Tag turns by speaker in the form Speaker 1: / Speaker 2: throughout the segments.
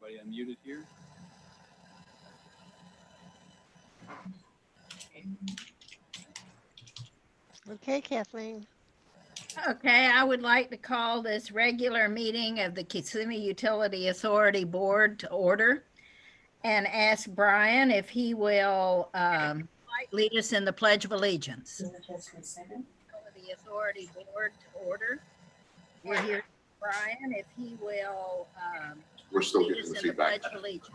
Speaker 1: everybody unmuted here.
Speaker 2: Okay, Kathleen.
Speaker 3: Okay, I would like to call this regular meeting of the Kissimmee Utility Authority Board to order and ask Brian if he will lead us in the Pledge of Allegiance. Utility Authority Board to order. We're here, Brian, if he will
Speaker 4: We're still
Speaker 3: lead
Speaker 4: getting
Speaker 3: us
Speaker 4: the
Speaker 3: in the
Speaker 4: feedback.
Speaker 3: Pledge of Allegiance.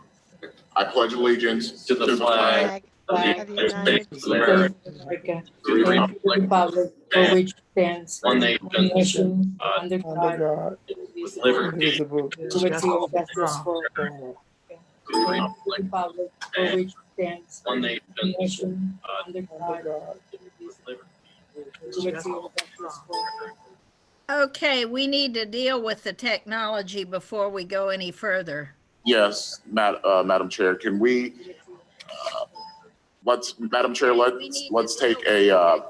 Speaker 4: I pledge allegiance
Speaker 5: to the flag
Speaker 2: Flag of the United
Speaker 5: States
Speaker 2: States
Speaker 5: of America,
Speaker 6: America,
Speaker 5: to the
Speaker 6: and to the republic for which stands
Speaker 5: one
Speaker 6: one nation
Speaker 5: under
Speaker 6: under God,
Speaker 5: with liberty
Speaker 7: Indivisible.
Speaker 6: liberty and justice for
Speaker 7: all.
Speaker 5: and
Speaker 6: and to the republic for which stands
Speaker 5: one
Speaker 6: one nation under God,
Speaker 5: with liberty.
Speaker 6: liberty and justice for all.
Speaker 3: Okay, we need to deal with the technology before we go any further.
Speaker 4: Yes, Madam Chair, can we, Madam Chair, let's take a,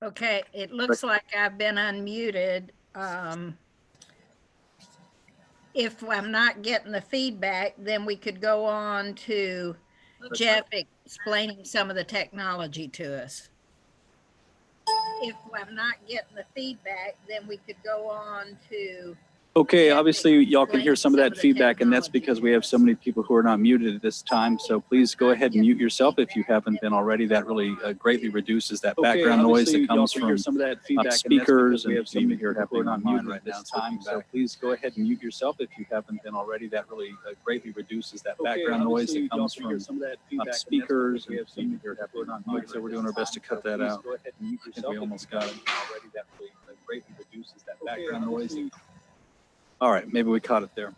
Speaker 3: Okay, it looks like I've been unmuted. If I'm not getting the feedback, then we could go on to Jeff explaining some of the technology to us. If I'm not getting the feedback, then we could go on to.
Speaker 1: Okay, obviously y'all can hear some of that feedback, and that's because we have so many people who are not muted at this time. So please go ahead and mute yourself if you haven't been already. That really greatly reduces that background noise that comes from speakers and even here who are not muted right now. So please go ahead and mute yourself if you haven't been already. That really greatly reduces that background noise that comes from speakers and even here who are not muted. So we're doing our best to cut that out. I think we almost got it already. That really greatly reduces that background noise. All right, maybe we caught it there.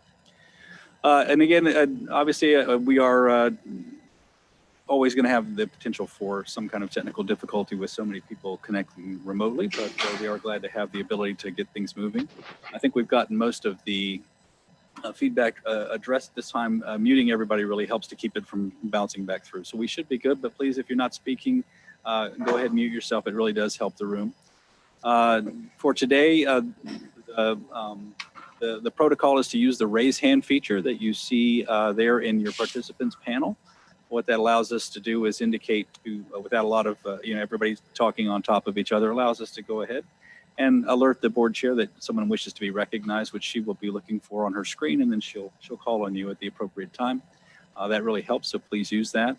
Speaker 1: And again, obviously, we are always going to have the potential for some kind of technical difficulty with so many people connecting remotely, but we are glad to have the ability to get things moving. I think we've gotten most of the feedback addressed this time. Muting everybody really helps to keep it from bouncing back through. So we should be good, but please, if you're not speaking, go ahead and mute yourself. It really does help the room. For today, the protocol is to use the raise hand feature that you see there in your participants panel. What that allows us to do is indicate to, without a lot of, everybody talking on top of each other, allows us to go ahead and alert the board chair that someone wishes to be recognized, which she will be looking for on her screen, and then she'll call on you at the appropriate time. That really helps, so please use that.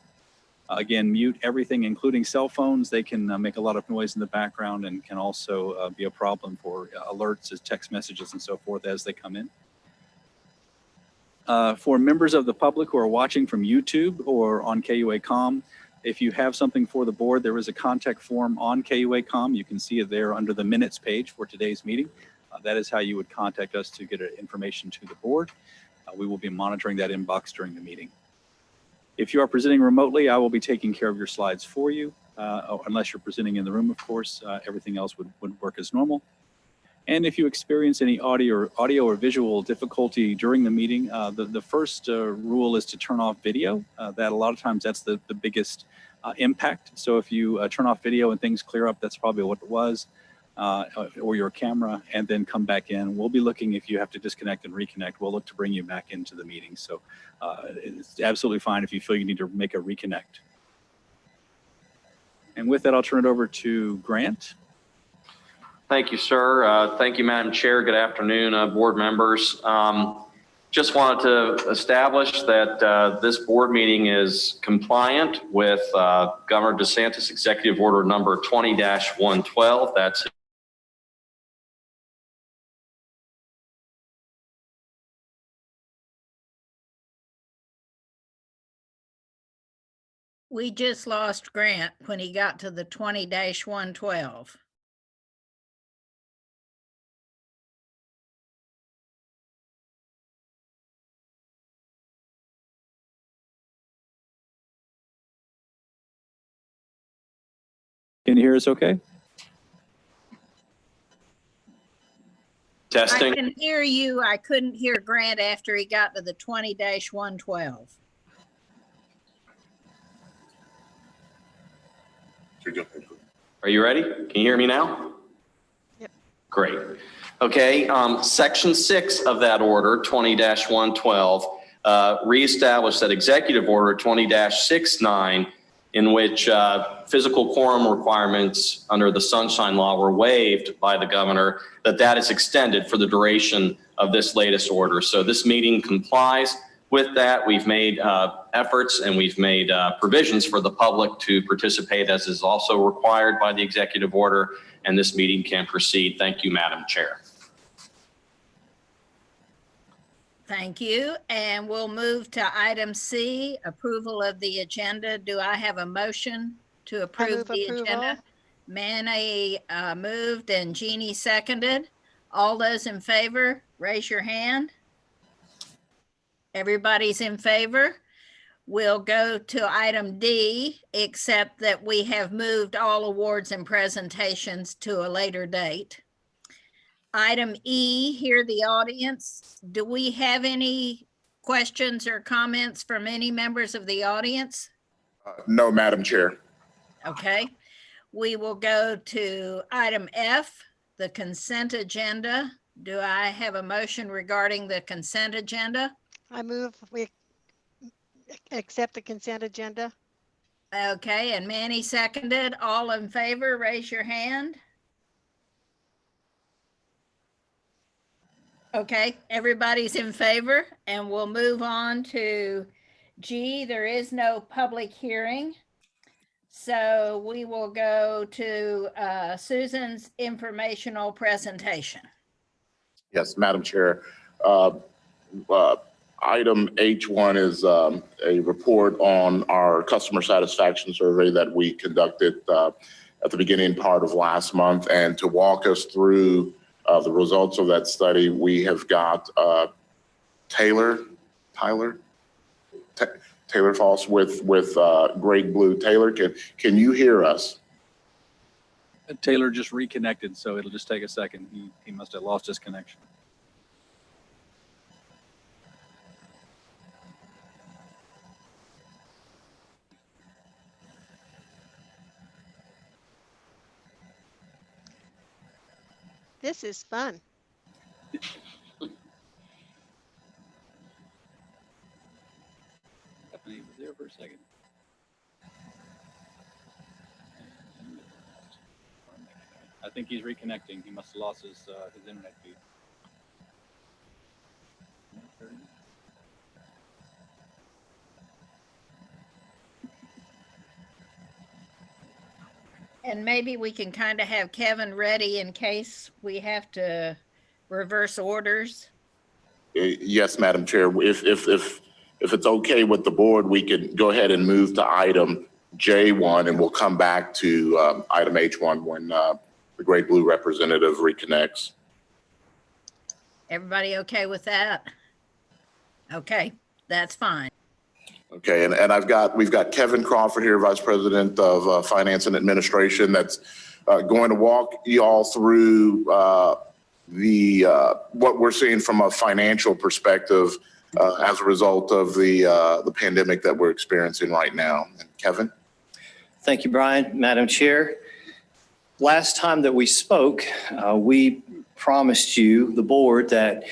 Speaker 1: Again, mute everything, including cell phones. They can make a lot of noise in the background and can also be a problem for alerts as text messages and so forth as they come in. For members of the public who are watching from YouTube or on KUA.com, if you have something for the board, there is a contact form on KUA.com. You can see it there under the minutes page for today's meeting. That is how you would contact us to get information to the board. We will be monitoring that inbox during the meeting. If you are presenting remotely, I will be taking care of your slides for you, unless you're presenting in the room, of course. Everything else would work as normal. And if you experience any audio or visual difficulty during the meeting, the first rule is to turn off video. That a lot of times that's the biggest impact. So if you turn off video and things clear up, that's probably what it was, or your camera, and then come back in. We'll be looking, if you have to disconnect and reconnect, we'll look to bring you back into the meeting. So it's absolutely fine if you feel you need to make a reconnect. And with that, I'll turn it over to Grant.
Speaker 5: Thank you, sir. Thank you, Madam Chair. Good afternoon, board members. Just wanted to establish that this board meeting is compliant with Governor DeSantis Executive Order number 20-112. That's
Speaker 3: We just lost Grant when he got to the 20-112.
Speaker 1: Can you hear us okay?
Speaker 3: I
Speaker 5: Testing.
Speaker 3: can hear you. I couldn't hear Grant after he got to the 20-112.
Speaker 5: Are you ready? Can you hear me now?
Speaker 2: Yep.
Speaker 5: Great. Okay, section 6 of that order, 20-112, reestablished that executive order 20-69, in which physical quorum requirements under the Sunshine Law were waived by the governor, that is extended for the duration of this latest order. So this meeting complies with that. We've made efforts and we've made provisions for the public to participate, as is also required by the executive order, and this meeting can proceed. Thank you, Madam Chair.
Speaker 3: Thank you. And we'll move to item C, approval of the agenda. Do I have a motion to
Speaker 2: I
Speaker 3: approve
Speaker 2: move
Speaker 3: the
Speaker 2: approval.
Speaker 3: agenda? Manny moved and Jeannie seconded. All those in favor, raise your hand. Everybody's in favor. We'll go to item D, except that we have moved all awards and presentations to a later date. Item E, hear the audience. Do we have any questions or comments from any members of the audience?
Speaker 4: No, Madam Chair.
Speaker 3: Okay, we will go to item F, the consent agenda. Do I have a motion regarding the consent agenda?
Speaker 2: I move we accept the consent agenda.
Speaker 3: Okay, and Manny seconded. All in favor, raise your hand. Okay, everybody's in favor, and we'll move on to G. There is no public hearing. So we will go to Susan's informational presentation.
Speaker 4: Yes, Madam Chair. Item H1 is a report on our customer satisfaction survey that we conducted at the beginning part of last month. And to walk us through the results of that study, we have got Taylor Falls with Great Blue. Taylor, can you hear us?
Speaker 1: Taylor just reconnected, so it'll just take a second. He must have lost his connection.
Speaker 2: This is fun.
Speaker 1: He was there for a second. I think he's reconnecting. He must have lost his internet feed.
Speaker 3: And maybe we can kind of have Kevin ready in case we have to reverse orders.
Speaker 4: Yes, Madam Chair. If it's okay with the board, we can go ahead and move to item J1, and we'll come back to item H1 when the Great Blue representative reconnects.
Speaker 3: Everybody okay with that? Okay, that's fine.
Speaker 4: Okay, and we've got Kevin Crawford here, Vice President of Finance and Administration, that's going to walk you all through what we're seeing from a financial perspective as a result of the pandemic that we're experiencing right now. And Kevin?
Speaker 7: Thank you, Brian. Madam Chair, last time that we spoke, we promised you, the board, that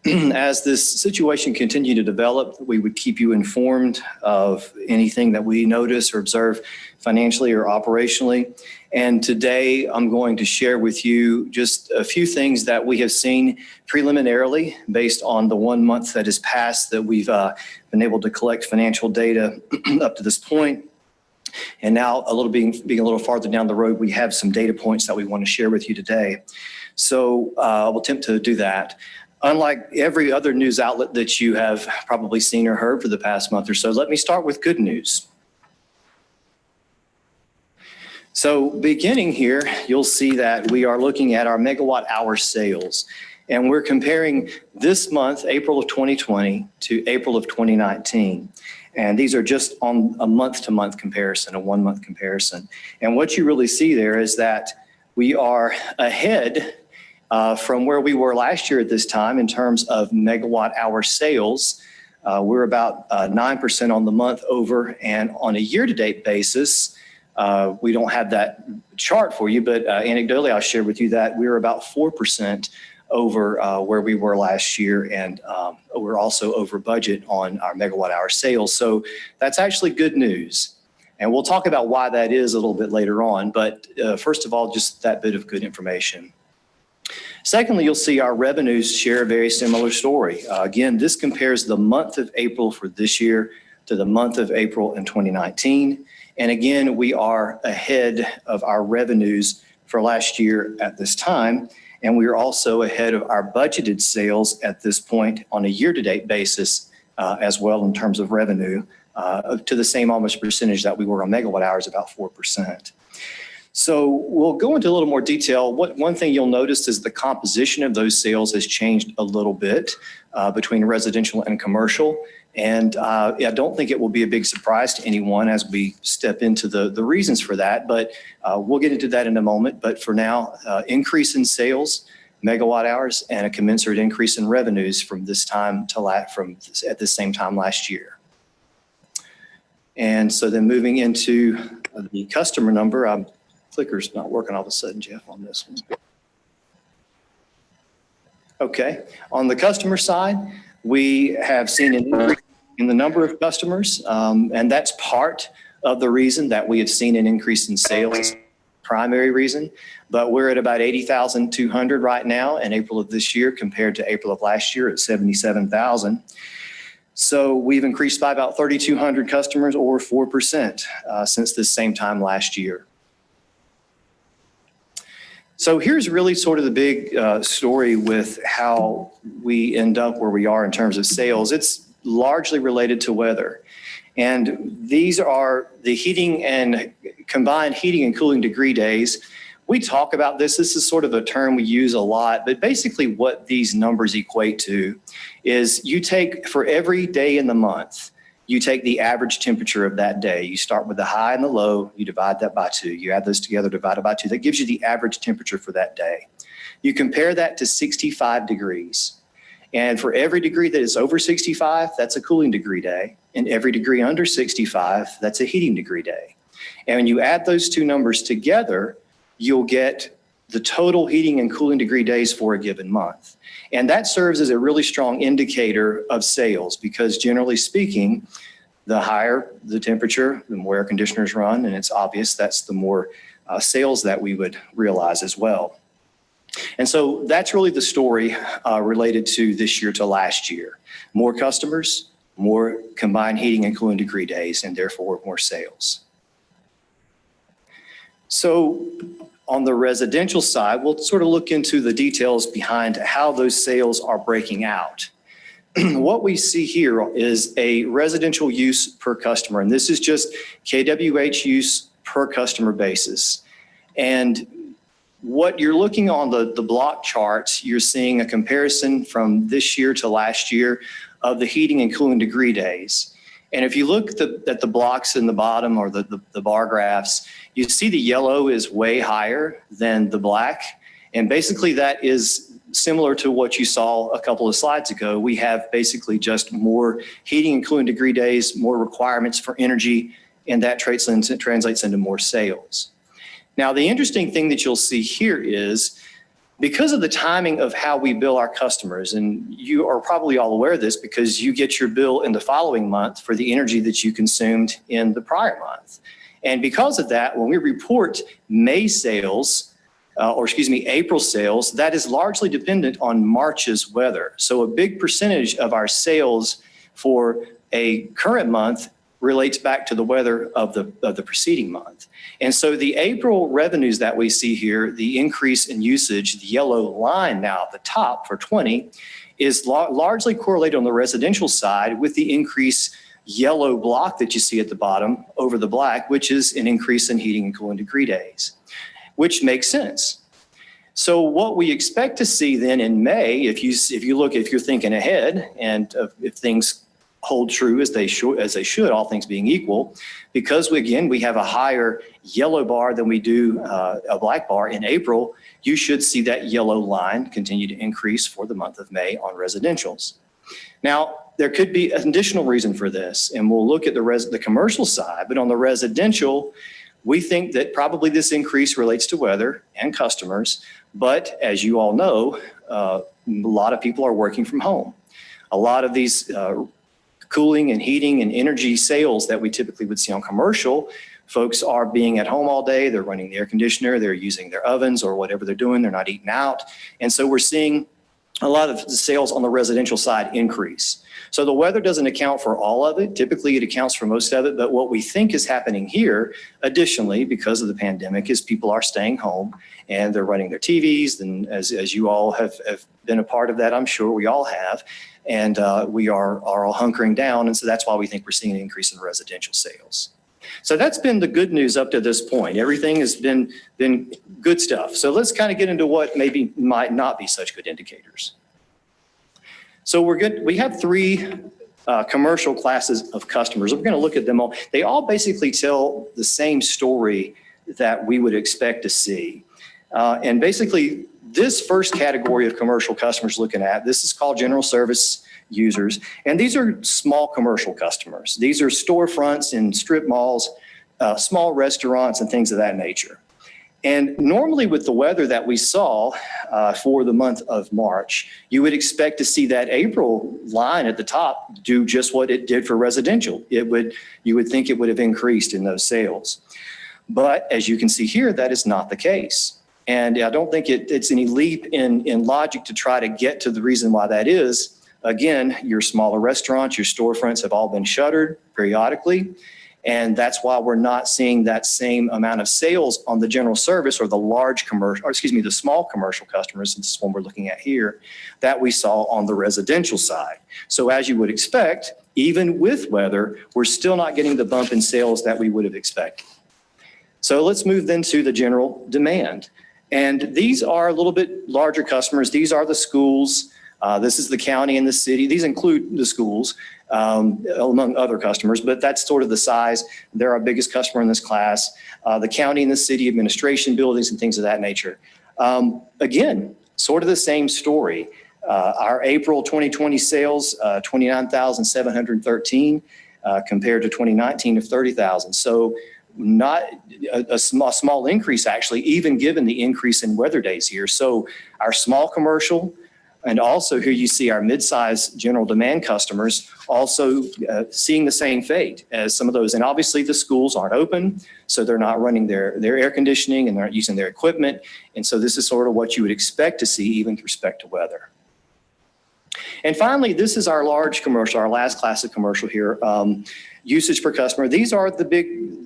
Speaker 7: as this situation continued to develop, we would keep you informed of anything that we notice or observe financially or operationally. And today I'm going to share with you just a few things that we have seen preliminarily based on the 1 month that has passed that we've been able to collect financial data up to this point. And now being a little farther down the road, we have some data points that we want to share with you today. So we'll attempt to do that. Unlike every other news outlet that you have probably seen or heard for the past month or so, let me start with good news. So beginning here, you'll see that we are looking at our megawatt hour sales, and we're comparing this month, April of 2020, to April of 2019. And these are just on a month-to-month comparison, a 1-month comparison. And what you really see there is that we are ahead from where we were last year at this time in terms of megawatt hour sales. We're about 9% on the month over, and on a year-to-date basis, we don't have that chart for you, but anecdotally, I'll share with you that we're about 4% over where we were last year, and we're also over budget on our megawatt hour sales. So that's actually good news. And we'll talk about why that is a little bit later on, but first of all, just that bit of good information. Secondly, you'll see our revenues share a very similar story. Again, this compares the month of April for this year to the month of April in 2019. And again, we are ahead of our revenues for last year at this time. And we are also ahead of our budgeted sales at this point on a year-to-date basis as well in terms of revenue to the same almost percentage that we were on megawatt hours, about 4%. So we'll go into a little more detail. One thing you'll notice is the composition of those sales has changed a little bit between residential and commercial. And I don't think it will be a big surprise to anyone as we step into the reasons for that, but we'll get into that in a moment. But for now, increase in sales, megawatt hours, and a commensurate increase in revenues from this time to at the same time last year. And so then moving into the customer number, clicker's not working all of a sudden, Jeff, on this one. Okay, on the customer side, we have seen an increase in the number of customers, and that's part of the reason that we have seen an increase in sales, primary reason, but we're at about 80,200 right now in April of this year compared to April of last year at 77,000. So we've increased by about 3,200 customers or 4% since this same time last year. So here's really sort of the big story with how we end up where we are in terms of sales. It's largely related to weather. And these are the heating and combined heating and cooling degree days. We talk about this. This is sort of a term we use a lot, but basically what these numbers equate to is you take for every day in the month, you take the average temperature of that day. You start with the high and the low, you divide that by 2. You add those together, divide it by 2. That gives you the average temperature for that day. You compare that to 65 degrees. And for every degree that is over 65, that's a cooling degree day. And every degree under 65, that's a heating degree day. And when you add those two numbers together, you'll get the total heating and cooling degree days for a given month. And that serves as a really strong indicator of sales because generally speaking, the higher the temperature, the more air conditioners run, and it's obvious that's the more sales that we would realize as well. And so that's really the story related to this year to last year. More customers, more combined heating and cooling degree days, and therefore more sales. So on the residential side, we'll sort of look into the details behind how those sales are breaking out. What we see here is a residential use per customer, and this is just kWh use per customer basis. And what you're looking on the block charts, you're seeing a comparison from this year to last year of the heating and cooling degree days. And if you look at the blocks in the bottom or the bar graphs, you see the yellow is way higher than the black. And basically that is similar to what you saw a couple of slides ago. We have basically just more heating and cooling degree days, more requirements for energy, and that translates into more sales. Now, the interesting thing that you'll see here is because of the timing of how we bill our customers, and you are probably all aware of this because you get your bill in the following month for the energy that you consumed in the prior month. And because of that, when we report May sales, April sales, that is largely dependent on March's weather. So a big percentage of our sales for a current month relates back to the weather of the preceding month. And so the April revenues that we see here, the increase in usage, the yellow line now at the top for 20, is largely correlated on the residential side with the increase yellow block that you see at the bottom over the black, which is an increase in heating and cooling degree days, which makes sense. So what we expect to see then in May, if you're thinking ahead and if things hold true as they should, all things being equal, because we have a higher yellow bar than we do a black bar in April. You should see that yellow line continue to increase for the month of May on residentials. Now, there could be an additional reason for this, and we'll look at the commercial side, but on the residential, we think that probably this increase relates to weather and customers, but as you all know, a lot of people are working from home. A lot of these cooling and heating and energy sales that we typically would see on commercial, folks are being at home all day, they're running the air conditioner, they're using their ovens or whatever they're doing, they're not eating out. And so we're seeing a lot of the sales on the residential side increase. So the weather doesn't account for all of it. Typically it accounts for most of it, but what we think is happening here, additionally, because of the pandemic, is people are staying home and they're running their TVs. And as you all have been a part of that, I'm sure we all have. And we are all hunkering down. And so that's why we think we're seeing an increase in residential sales. So that's been the good news up to this point. Everything has been good stuff. So let's kind of get into what maybe might not be such good indicators. So we have three commercial classes of customers. We're going to look at them all. They all basically tell the same story that we would expect to see. And basically, this first category of commercial customers looking at, this is called general service users. And these are small commercial customers. These are storefronts in strip malls, small restaurants and things of that nature. And normally with the weather that we saw for the month of March, you would expect to see that April line at the top do just what it did for residential. You would think it would have increased in those sales. But as you can see here, that is not the case. And I don't think it's any leap in logic to try to get to the reason why that is. Again, your smaller restaurants, your storefronts have all been shuttered periodically. And that's why we're not seeing that same amount of sales on the general service or the large commercial, or excuse me, the small commercial customers, this is one we're looking at here, that we saw on the residential side. So as you would expect, even with weather, we're still not getting the bump in sales that we would have expected. So let's move then to the general demand. And these are a little bit larger customers. These are the schools. This is the county and the city. These include the schools, among other customers, but that's sort of the size. They're our biggest customer in this class. The county and the city administration buildings and things of that nature. Again, sort of the same story. Our April 2020 sales, 29,713 compared to 2019 of 30,000. So not a small increase, actually, even given the increase in weather days here. So our small commercial, and also here you see our mid-size general demand customers also seeing the same fate as some of those. And obviously the schools aren't open, so they're not running their air conditioning and they're not using their equipment. And so this is sort of what you would expect to see even with respect to weather. And finally, this is our large commercial, our last class of commercial here. Usage per customer. These are the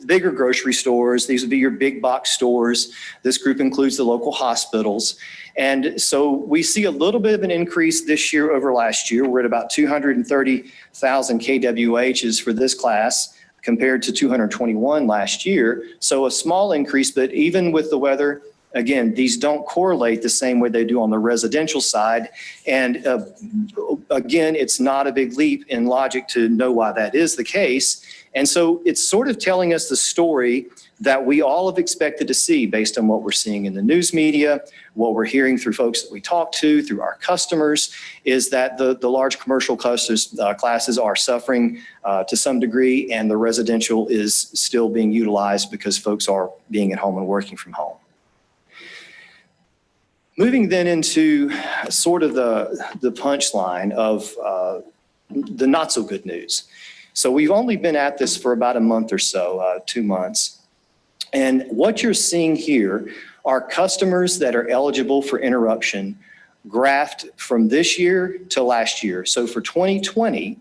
Speaker 7: bigger grocery stores. These would be your big box stores. This group includes the local hospitals. And so we see a little bit of an increase this year over last year. We're at about 230,000 kWHs for this class compared to 221 last year. So a small increase, but even with the weather, again, these don't correlate the same way they do on the residential side. And again, it's not a big leap in logic to know why that is the case. And so it's sort of telling us the story that we all have expected to see based on what we're seeing in the news media, what we're hearing through folks that we talk to, through our customers, is that the large commercial classes are suffering to some degree, and the residential is still being utilized because folks are being at home and working from home. Moving then into sort of the punchline of the not so good news. So we've only been at this for about a month or so, 2 months. And what you're seeing here are customers that are eligible for interruption graphed from this year to last year. So for 2020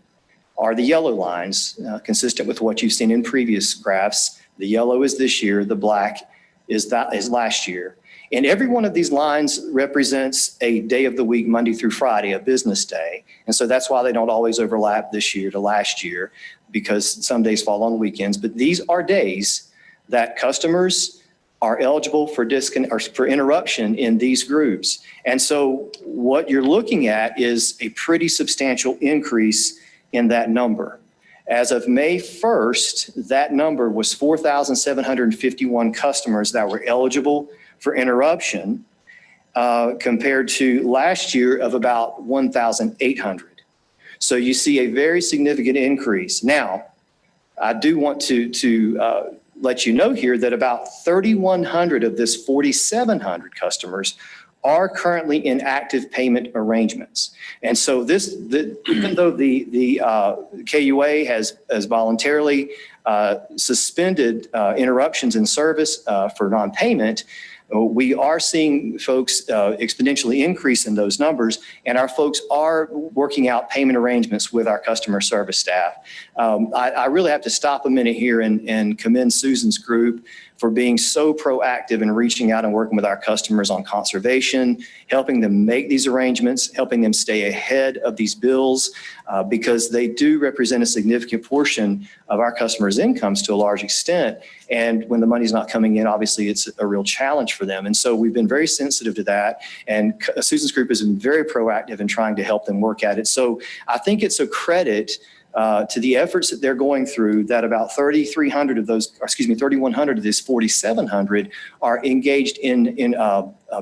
Speaker 7: are the yellow lines, consistent with what you've seen in previous graphs. The yellow is this year, the black is last year. And every one of these lines represents a day of the week, Monday through Friday, a business day. And so that's why they don't always overlap this year to last year, because some days fall on weekends. But these are days that customers are eligible for interruption in these groups. And so what you're looking at is a pretty substantial increase in that number. As of May 1st, that number was 4,751 customers that were eligible for interruption, compared to last year of about 1,800. So you see a very significant increase. Now, I do want to let you know here that about 3,100 of this 4,700 customers are currently in active payment arrangements. And so even though the KUA has voluntarily suspended interruptions in service for non-payment, we are seeing folks exponentially increase in those numbers, and our folks are working out payment arrangements with our customer service staff. I really have to stop a minute here and commend Susan's group for being so proactive in reaching out and working with our customers on conservation, helping them make these arrangements, helping them stay ahead of these bills, because they do represent a significant portion of our customers' incomes to a large extent. And when the money's not coming in, obviously it's a real challenge for them. And so we've been very sensitive to that. And Susan's group has been very proactive in trying to help them work at it. So I think it's a credit to the efforts that they're going through that about 3,100 of these 4,700 are engaged in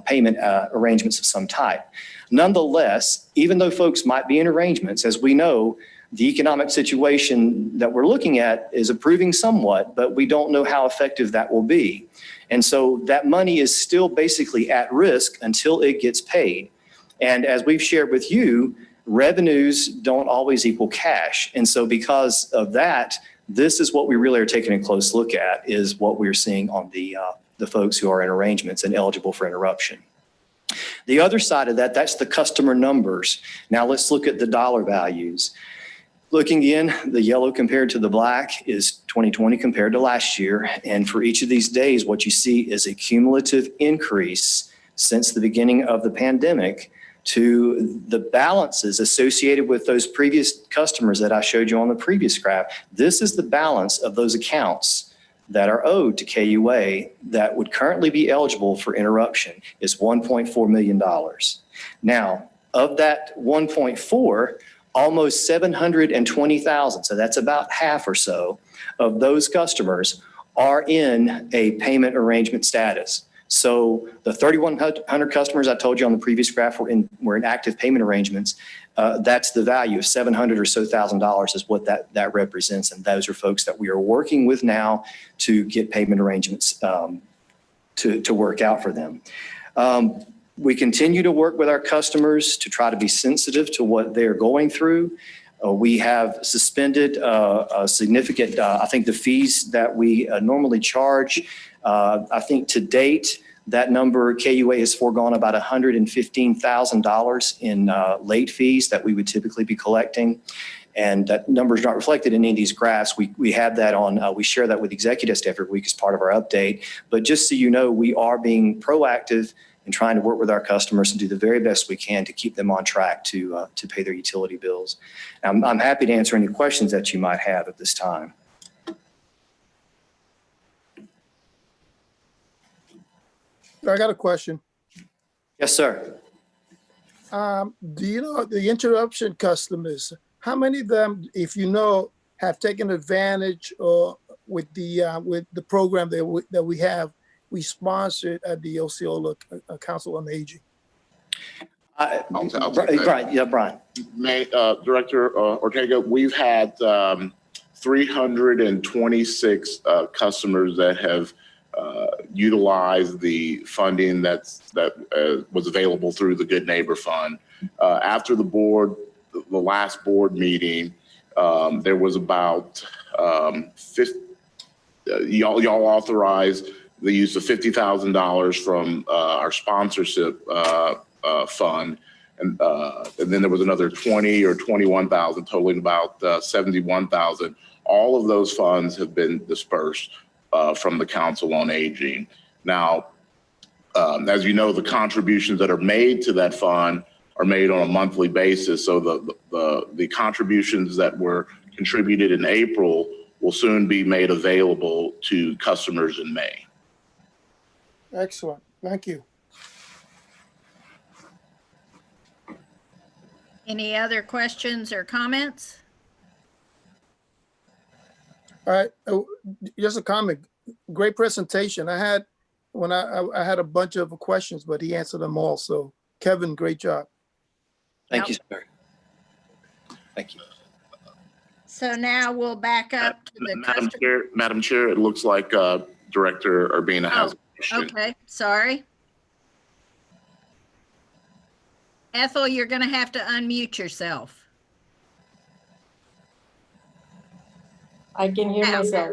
Speaker 7: payment arrangements of some type. Nonetheless, even though folks might be in arrangements, as we know, the economic situation that we're looking at is improving somewhat, but we don't know how effective that will be. And so that money is still basically at risk until it gets paid. And as we've shared with you, revenues don't always equal cash. And so because of that, this is what we really are taking a close look at, is what we're seeing on the folks who are in arrangements and eligible for interruption. The other side of that, that's the customer numbers. Now let's look at the dollar values. Looking in, the yellow compared to the black is 2020 compared to last year. And for each of these days, what you see is a cumulative increase since the beginning of the pandemic to the balances associated with those previous customers that I showed you on the previous graph. This is the balance of those accounts that are owed to KUA that would currently be eligible for interruption is $1.4 million. Now, of that 1.4, almost 720,000, so that's about half or so of those customers are in a payment arrangement status. So the 3,100 customers I told you on the previous graph were in active payment arrangements. That's the value of $700,000 or so is what that represents. And those are folks that we are working with now to get payment arrangements to work out for them. We continue to work with our customers to try to be sensitive to what they're going through. We have suspended a significant, I think the fees that we normally charge. I think to date, that number, KUA has foregone about $115,000 in late fees that we would typically be collecting. And that number is not reflected in any of these graphs. We have that on, we share that with executive staff every week as part of our update. But just so you know, we are being proactive and trying to work with our customers and do the very best we can to keep them on track to pay their utility bills. I'm happy to answer any questions that you might have at this time.
Speaker 8: I got a question.
Speaker 7: Yes, sir.
Speaker 8: Do you know the interruption customers, how many of them, if you know, have taken advantage with the program that we sponsored at the Osceola Council on Aging?
Speaker 4: I'll take that.
Speaker 7: Brian, yeah, Brian.
Speaker 4: Director Ortega, we've had 326 customers that have utilized the funding that was available through the Good Neighbor Fund. After the last board meeting, there was about y'all authorized the use of $50,000 from our sponsorship fund, and then there was another 20 or 21,000, totaling about 71,000. All of those funds have been dispersed from the Council on Aging. Now, as you know, the contributions that are made to that fund are made on a monthly basis. So the contributions that were contributed in April will soon be made available to customers in May.
Speaker 8: Excellent. Thank you.
Speaker 3: Any other questions or comments?
Speaker 8: All right, just a comment. Great presentation. I had a bunch of questions, but he answered them all. So Kevin, great job.
Speaker 7: Thank you, sir. Thank you.
Speaker 3: So now we'll back up to the customer.
Speaker 4: Madam Chair, it looks like Director Urbina has a question.
Speaker 3: Okay, sorry. Ethel, you're going to have to unmute yourself.
Speaker 6: I can hear myself.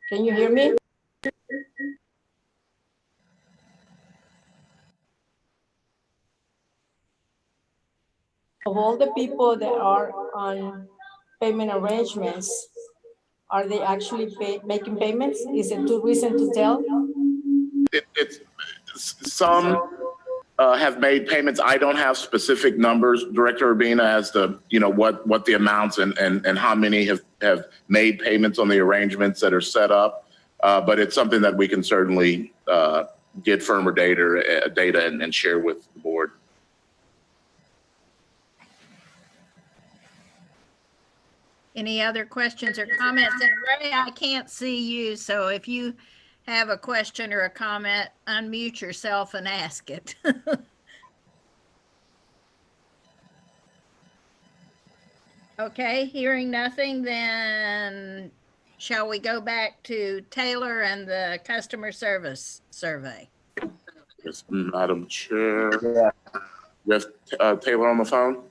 Speaker 6: Can you hear me? Of all the people that are on payment arrangements, are they actually making payments? Is it too recent to tell?
Speaker 4: Some have made payments. I don't have specific numbers, Director Urbina, as to what the amounts and how many have made payments on the arrangements that are set up. But it's something that we can certainly get firmer data and share with the board.
Speaker 3: Any other questions or comments? And Ray, I can't see you, so if you have a question or a comment, unmute yourself and ask it. Okay, hearing nothing, then shall we go back to Taylor and the customer service survey?
Speaker 4: Yes, Madam Chair. You have Taylor on the phone?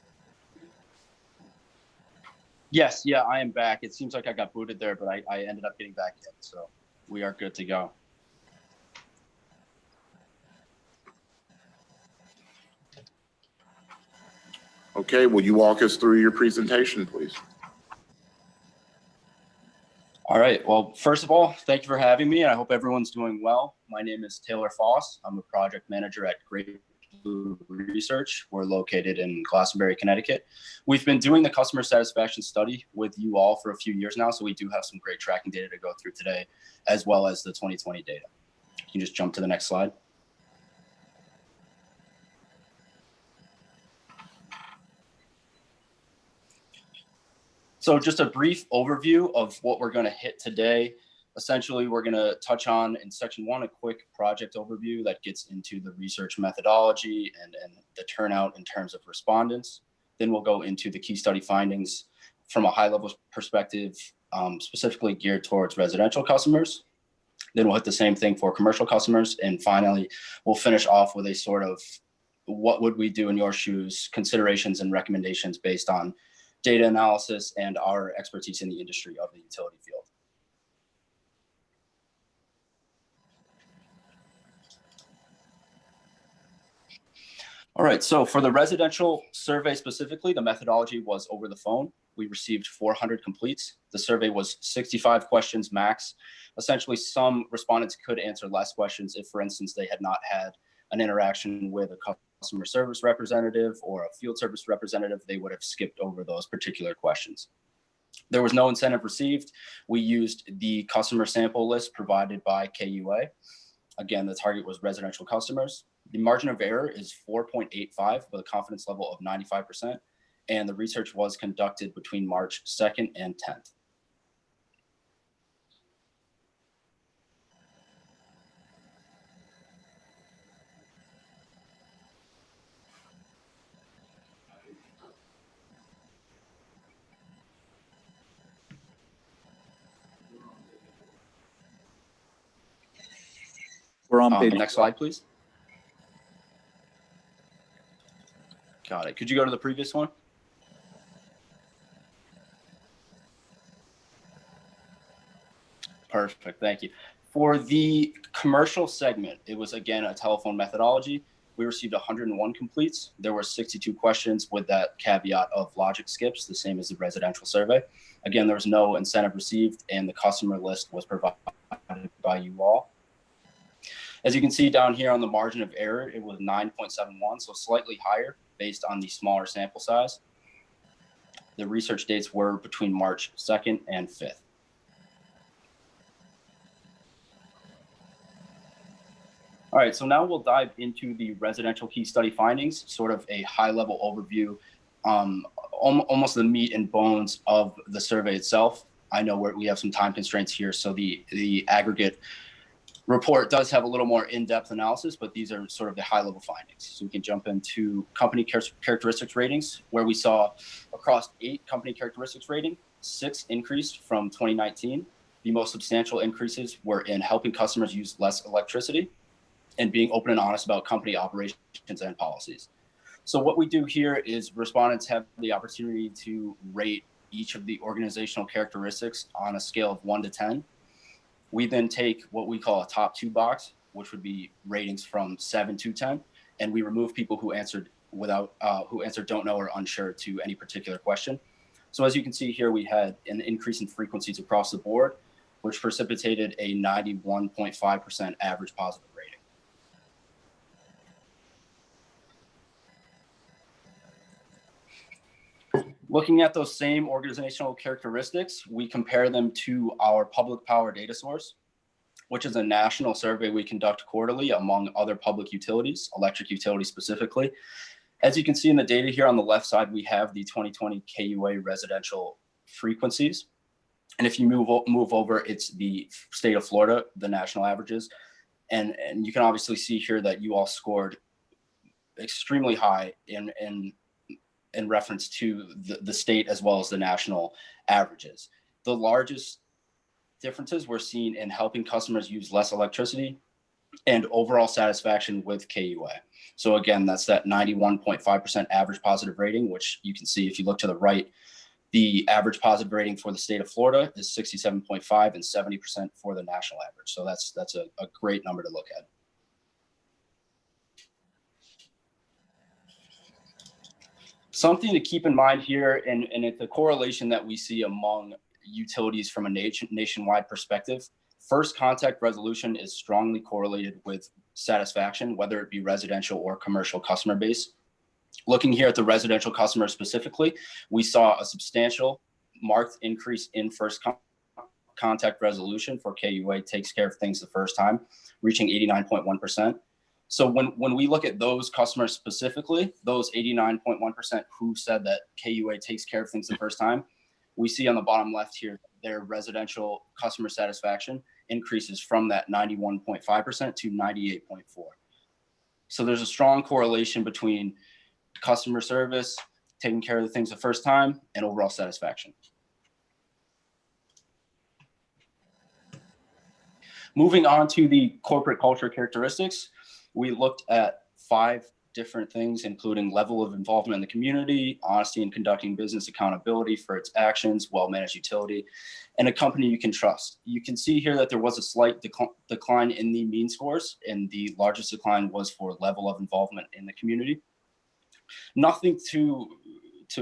Speaker 9: Yes, yeah, I am back. It seems like I got booted there, but I ended up getting back in, so we are good to go.
Speaker 4: Okay, will you walk us through your presentation, please?
Speaker 9: All right, well, first of all, thank you for having me. I hope everyone's doing well. My name is Taylor Foss. I'm a project manager at Great Blue Research. We're located in Glastonbury, Connecticut. We've been doing the customer satisfaction study with you all for a few years now, so we do have some great tracking data to go through today, as well as the 2020 data. You can just jump to the next slide. So just a brief overview of what we're going to hit today. Essentially, we're going to touch on in section 1 a quick project overview that gets into the research methodology and the turnout in terms of respondents. Then we'll go into the key study findings from a high-level perspective, specifically geared towards residential customers. Then we'll hit the same thing for commercial customers. And finally, we'll finish off with a sort of what would we do in your shoes, considerations and recommendations based on data analysis and our expertise in the industry of the utility field. All right, so for the residential survey specifically, the methodology was over the phone. We received 400 completes. The survey was 65 questions max. Essentially, some respondents could answer less questions if, for instance, they had not had an interaction with a customer service representative or a field service representative. They would have skipped over those particular questions. There was no incentive received. We used the customer sample list provided by KUA. Again, the target was residential customers. The margin of error is 4.85 with a confidence level of 95%. And the research was conducted between March 2nd and 10th.
Speaker 1: We're on page.
Speaker 9: Next slide, please. Got it. Could you go to the previous one? Perfect. Thank you. For the commercial segment, it was, again, a telephone methodology. We received 101 completes. There were 62 questions with that caveat of logic skips, the same as the residential survey. Again, there was no incentive received, and the customer list was provided by you all. As you can see down here on the margin of error, it was 9.71, so slightly higher based on the smaller sample size. The research dates were between March 2nd and 5th. All right, so now we'll dive into the residential key study findings, sort of a high-level overview, almost the meat and bones of the survey itself. I know we have some time constraints here, so the aggregate report does have a little more in-depth analysis, but these are sort of the high-level findings. So we can jump into company characteristics ratings, where we saw across 8 company characteristics rating, 6 increased from 2019. The most substantial increases were in helping customers use less electricity and being open and honest about company operations and policies. So what we do here is respondents have the opportunity to rate each of the organizational characteristics on a scale of 1 to 10. We then take what we call a top 2 box, which would be ratings from 7 to 10, and we remove people who answered don't know or unsure to any particular question. So as you can see here, we had an increase in frequencies across the board, which precipitated a 91.5% average positive rating. Looking at those same organizational characteristics, we compare them to our public power data source, which is a national survey we conduct quarterly among other public utilities, electric utilities specifically. As you can see in the data here on the left side, we have the 2020 KUA residential frequencies. And if you move over, it's the state of Florida, the national averages. And you can obviously see here that you all scored extremely high in reference to the state as well as the national averages. The largest differences were seen in helping customers use less electricity and overall satisfaction with KUA. So again, that's that 91.5% average positive rating, which you can see if you look to the right, the average positive rating for the state of Florida is 67.5 and 70% for the national average. So that's a great number to look at. Something to keep in mind here, and it's a correlation that we see among utilities from a nationwide perspective. First contact resolution is strongly correlated with satisfaction, whether it be residential or commercial customer base. Looking here at the residential customer specifically, we saw a substantial marked increase in first contact resolution for KUA takes care of things the first time, reaching 89.1%. So when we look at those customers specifically, those 89.1% who said that KUA takes care of things the first time, we see on the bottom left here, their residential customer satisfaction increases from that 91.5% to 98.4%. So there's a strong correlation between customer service, taking care of the things the first time, and overall satisfaction. Moving on to the corporate culture characteristics, we looked at 5 different things, including level of involvement in the community, honesty in conducting business, accountability for its actions, well-managed utility, and a company you can trust. You can see here that there was a slight decline in the mean scores, and the largest decline was for level of involvement in the community. Nothing to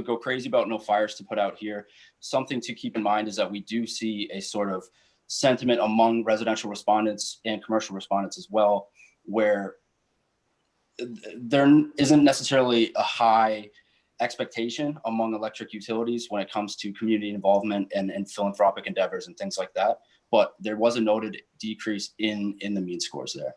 Speaker 9: go crazy about, no fires to put out here. Something to keep in mind is that we do see a sort of sentiment among residential respondents and commercial respondents as well, where there isn't necessarily a high expectation among electric utilities when it comes to community involvement and philanthropic endeavors and things like that. But there was a noted decrease in the mean scores there.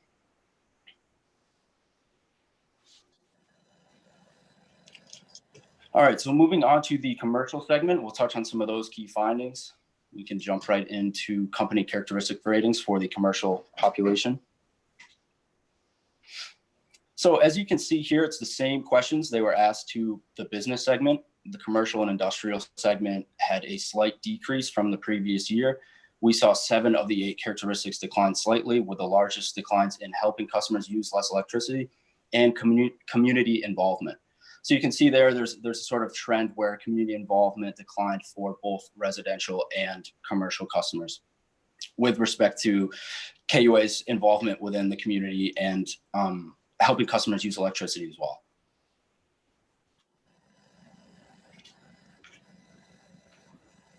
Speaker 9: All right, so moving on to the commercial segment, we'll touch on some of those key findings. We can jump right into company characteristic ratings for the commercial population. So as you can see here, it's the same questions they were asked to the business segment. The commercial and industrial segment had a slight decrease from the previous year. We saw 7 of the 8 characteristics decline slightly, with the largest declines in helping customers use less electricity and community involvement. So you can see there's a sort of trend where community involvement declined for both residential and commercial customers with respect to KUA's involvement within the community and helping customers use electricity as well.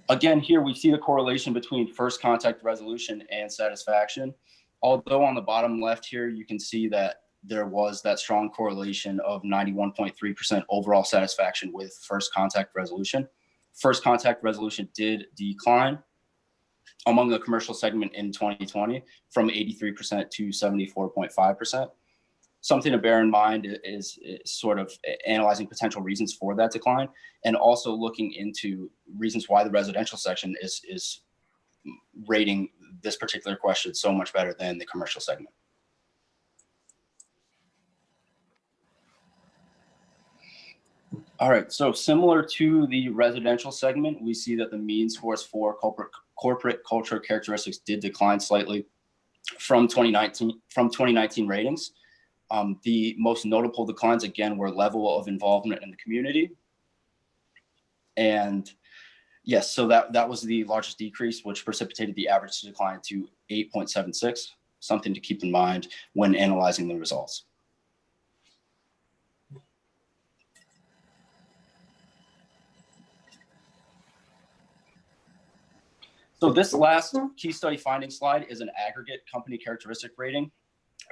Speaker 9: Again, here we see the correlation between first contact resolution and satisfaction. Although on the bottom left here, you can see that there was that strong correlation of 91.3% overall satisfaction with first contact resolution. First contact resolution did decline among the commercial segment in 2020 from 83% to 74.5%. Something to bear in mind is sort of analyzing potential reasons for that decline, and also looking into reasons why the residential section is rating this particular question so much better than the commercial segment. All right, so similar to the residential segment, we see that the mean scores for corporate culture characteristics did decline slightly from 2019 ratings. The most notable declines, again, were level of involvement in the community. And yes, so that was the largest decrease, which precipitated the average to decline to 8.76, something to keep in mind when analyzing the results. So this last key study finding slide is an aggregate company characteristic rating.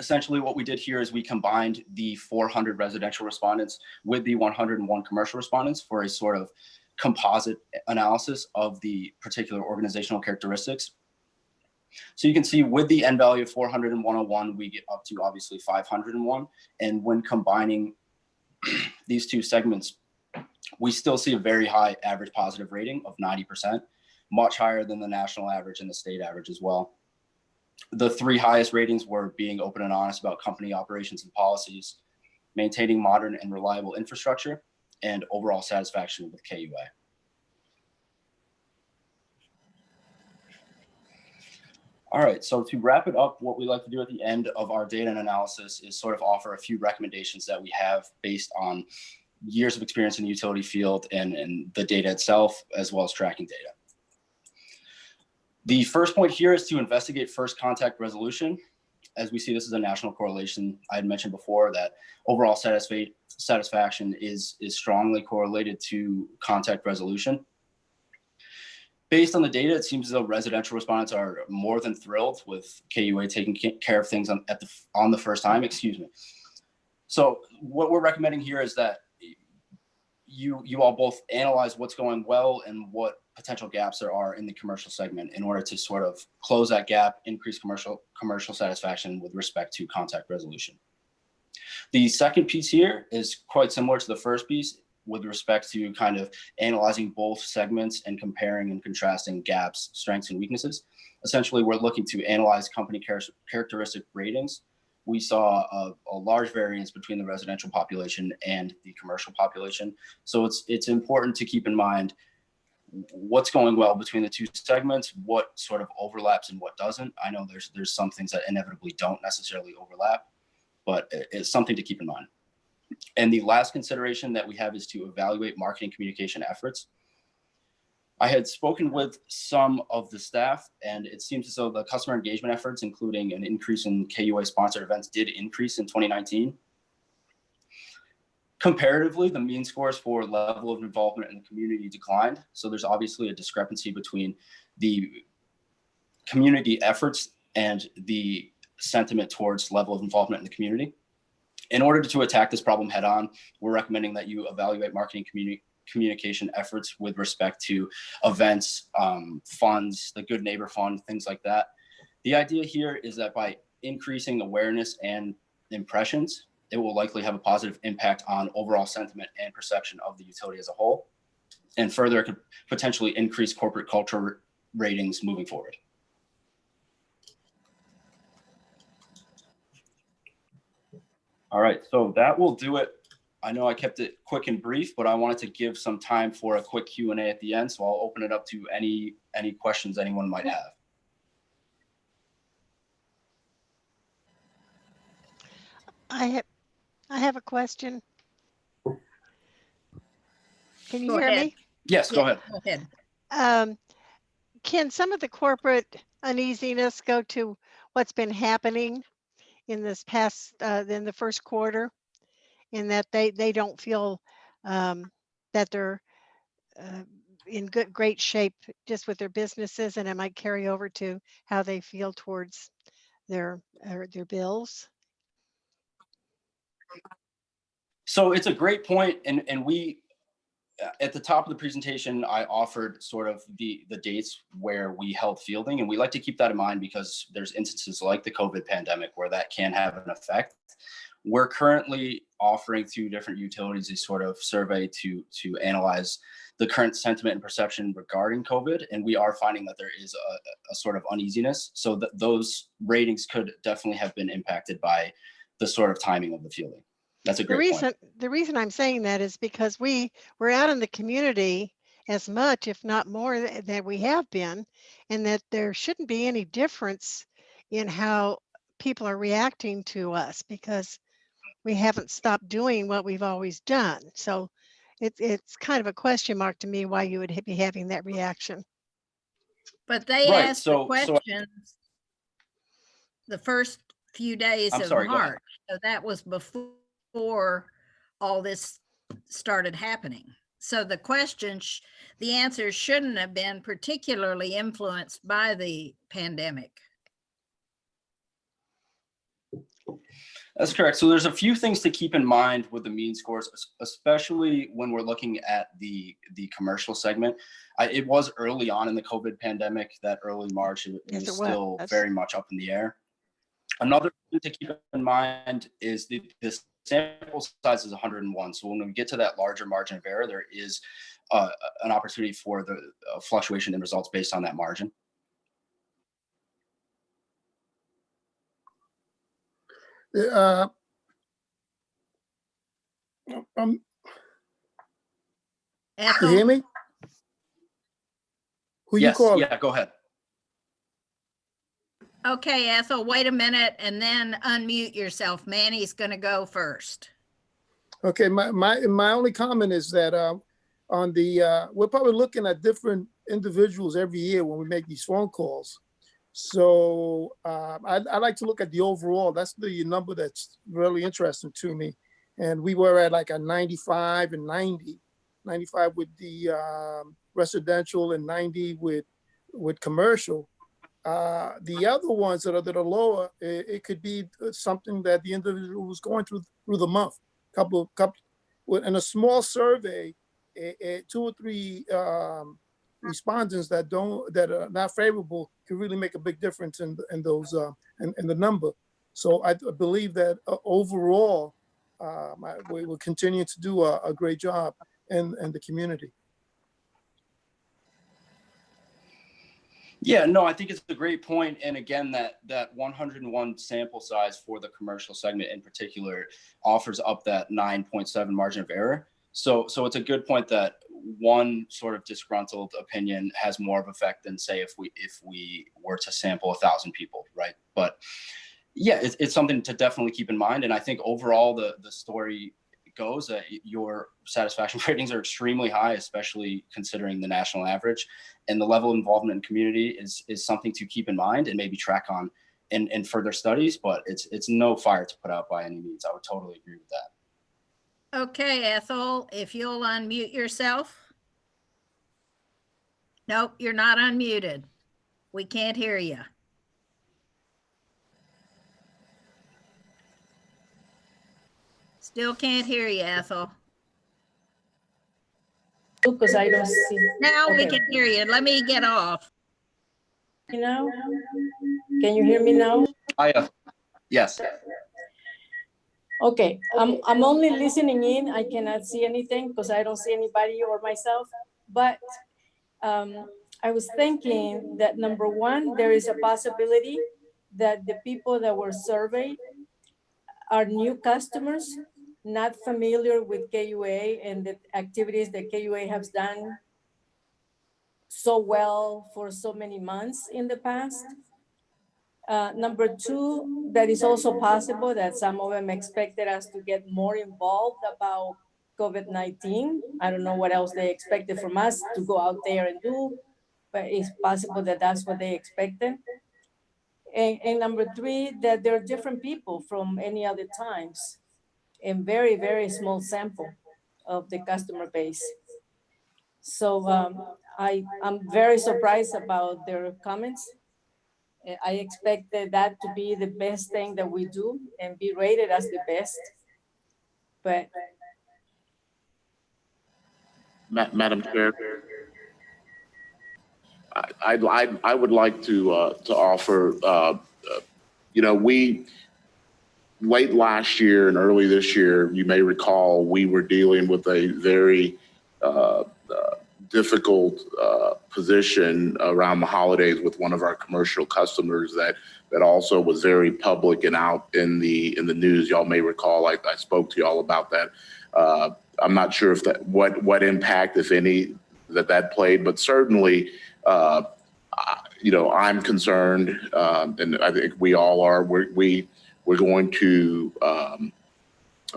Speaker 9: Essentially what we did here is we combined the 400 residential respondents with the 101 commercial respondents for a sort of composite analysis of the particular organizational characteristics. So you can see with the N value of 400 and 101, we get up to obviously 501. And when combining these two segments, we still see a very high average positive rating of 90%, much higher than the national average and the state average as well. The three highest ratings were being open and honest about company operations and policies, maintaining modern and reliable infrastructure, and overall satisfaction with KUA. All right, so to wrap it up, what we like to do at the end of our data and analysis is sort of offer a few recommendations that we have based on years of experience in the utility field and the data itself, as well as tracking data. The first point here is to investigate first contact resolution. As we see, this is a national correlation. I had mentioned before that overall satisfaction is strongly correlated to contact resolution. Based on the data, it seems as though residential respondents are more than thrilled with KUA taking care of things on the first time, excuse me. So what we're recommending here is that you all both analyze what's going well and what potential gaps there are in the commercial segment in order to sort of close that gap, increase commercial satisfaction with respect to contact resolution. The second piece here is quite similar to the first piece with respect to kind of analyzing both segments and comparing and contrasting gaps, strengths, and weaknesses. Essentially, we're looking to analyze company characteristic ratings. We saw a large variance between the residential population and the commercial population. So it's important to keep in mind what's going well between the two segments, what sort of overlaps and what doesn't. I know there's some things that inevitably don't necessarily overlap, but it's something to keep in mind. And the last consideration that we have is to evaluate marketing communication efforts. I had spoken with some of the staff, and it seems as though the customer engagement efforts, including an increase in KUA sponsored events, did increase in 2019. Comparatively, the mean scores for level of involvement in the community declined. So there's obviously a discrepancy between the community efforts and the sentiment towards level of involvement in the community. In order to attack this problem head on, we're recommending that you evaluate marketing communication efforts with respect to events, funds, the Good Neighbor Fund, things like that. The idea here is that by increasing awareness and impressions, it will likely have a positive impact on overall sentiment and perception of the utility as a whole. And further, it could potentially increase corporate culture ratings moving forward. All right, so that will do it. I know I kept it quick and brief, but I wanted to give some time for a quick Q&A at the end. So I'll open it up to any questions anyone might have.
Speaker 2: I have a question. Can you
Speaker 3: Go
Speaker 2: hear
Speaker 3: ahead.
Speaker 2: me?
Speaker 9: Yes, go ahead.
Speaker 3: Go ahead.
Speaker 2: Can some of the corporate uneasiness go to what's been happening in this past, in the first quarter, in that they don't feel that they're in great shape just with their businesses, and it might carry over to how they feel towards their bills?
Speaker 9: So it's a great point, and we, at the top of the presentation, I offered sort of the dates where we held fielding, and we like to keep that in mind because there's instances like the COVID pandemic where that can have an effect. We're currently offering through different utilities a sort of survey to analyze the current sentiment and perception regarding COVID, and we are finding that there is a sort of uneasiness. So those ratings could definitely have been impacted by the sort of timing of the fielding. That's a great point.
Speaker 2: The reason I'm saying that is because we're out in the community as much, if not more, than we have been, and that there shouldn't be any difference in how people are reacting to us because we haven't stopped doing what we've always done. So it's kind of a question mark to me why you would be having that reaction.
Speaker 3: But they
Speaker 9: Right,
Speaker 3: asked
Speaker 9: so-
Speaker 3: the
Speaker 9: so-
Speaker 3: questions the first few days
Speaker 9: I'm
Speaker 3: of
Speaker 9: sorry, go ahead.
Speaker 3: March. So that was before all this started happening. So the questions, the answers shouldn't have been particularly influenced by the pandemic.
Speaker 9: That's correct. So there's a few things to keep in mind with the mean scores, especially when we're looking at the commercial segment. It was early on in the COVID pandemic, that early March, it
Speaker 2: Yes,
Speaker 9: was
Speaker 2: it
Speaker 9: still
Speaker 2: was.
Speaker 9: very much up in the air. Another thing to keep in mind is the sample size is 101. So when we get to that larger margin of error, there is an opportunity for the fluctuation in results based on that margin.
Speaker 8: You
Speaker 3: Ethel,
Speaker 8: hear me? Who you
Speaker 9: Yes,
Speaker 8: calling?
Speaker 9: yeah, go ahead.
Speaker 3: okay, Ethel, wait a minute and then unmute yourself. Manny's going to go first.
Speaker 8: Okay, my only comment is that on the we're probably looking at different individuals every year when we make these phone calls. So I like to look at the overall. That's the number that's really interesting to me. And we were at like a 95 and 90, 95 with the residential and 90 with commercial. The other ones that are lower, it could be something that the individual was going through the month. Couple, in a small survey, 2 or 3 respondents that are not favorable can really make a big difference in those in the number. So I believe that overall, we will continue to do a great job in the community.
Speaker 9: Yeah, no, I think it's a great point. And again, that 101 sample size for the commercial segment in particular offers up that 9.7 margin of error. So it's a good point that one sort of disgruntled opinion has more of effect than, say, if we were to sample 1,000 people, right? But yeah, it's something to definitely keep in mind. And I think overall the story goes that your satisfaction ratings are extremely high, especially considering the national average, and the level of involvement in community is something to keep in mind and maybe track on in further studies, but it's no fire to put out by any means. I would totally agree with that.
Speaker 3: Okay, Ethel, if you'll unmute yourself. Nope, you're not unmuted. We can't hear you. Still can't hear you, Ethel.
Speaker 6: Because I don't see.
Speaker 3: Now we
Speaker 6: Okay.
Speaker 3: can hear you. Let me get off.
Speaker 6: You know, can you hear me now?
Speaker 9: Yes.
Speaker 6: Okay, I'm only listening in. I cannot see anything because I don't see anybody or myself. But I was thinking that number one, there is a possibility that the people that were surveyed are new customers, not familiar with KUA and the activities that KUA has done so well for so many months in the past. Number two, that is also possible that some of them expected us to get more involved about COVID-19. I don't know what else they expected from us to go out there and do, but it's possible that that's what they expected. And number three, that there are different people from any other times and very, very small sample of the customer base. So I'm very surprised about their comments. I expected that to be the best thing that we do and be rated as the best. But
Speaker 4: Madam Chair, I would like to offer, you know, late last year and early this year, you may recall, we were dealing with a very difficult position around the holidays with one of our commercial customers that also was very public and out in the news. Y'all may recall, I spoke to y'all about that. I'm not sure if that what impact, if any, that played, but certainly, I'm concerned, and I think we all are. We're going to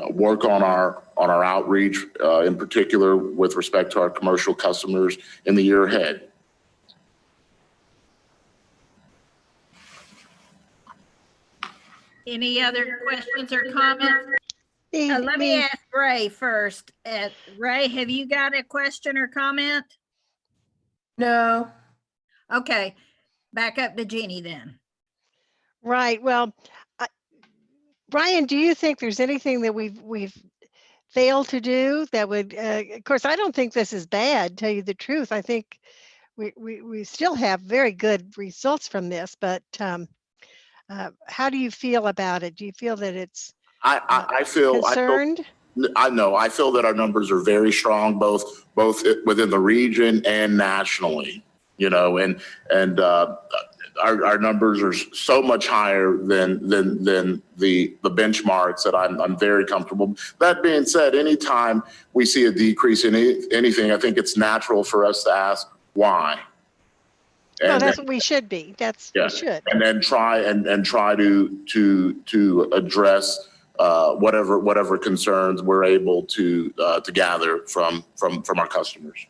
Speaker 4: work on our outreach, in particular with respect to our commercial customers in the year ahead.
Speaker 3: Any other questions or comments? Let me ask Ray first. Ray, have you got a question or comment?
Speaker 10: No.
Speaker 3: Okay, back up to Jeannie then.
Speaker 2: Right. Well, Brian, do you think there's anything that we've failed to do that would? Of course, I don't think this is bad. Tell you the truth, I think we still have very good results from this. But how do you feel about it? Do you feel that it's?
Speaker 4: I feel
Speaker 2: concerned.
Speaker 4: I feel that our numbers are very strong, both within the region and nationally. And our numbers are so much higher than the benchmarks that I'm very comfortable. That being said, anytime we see a decrease in anything, I think it's natural for us to ask why.
Speaker 2: No, that's what we should be. We should.
Speaker 4: And then try to address whatever concerns we're able to gather from our customers.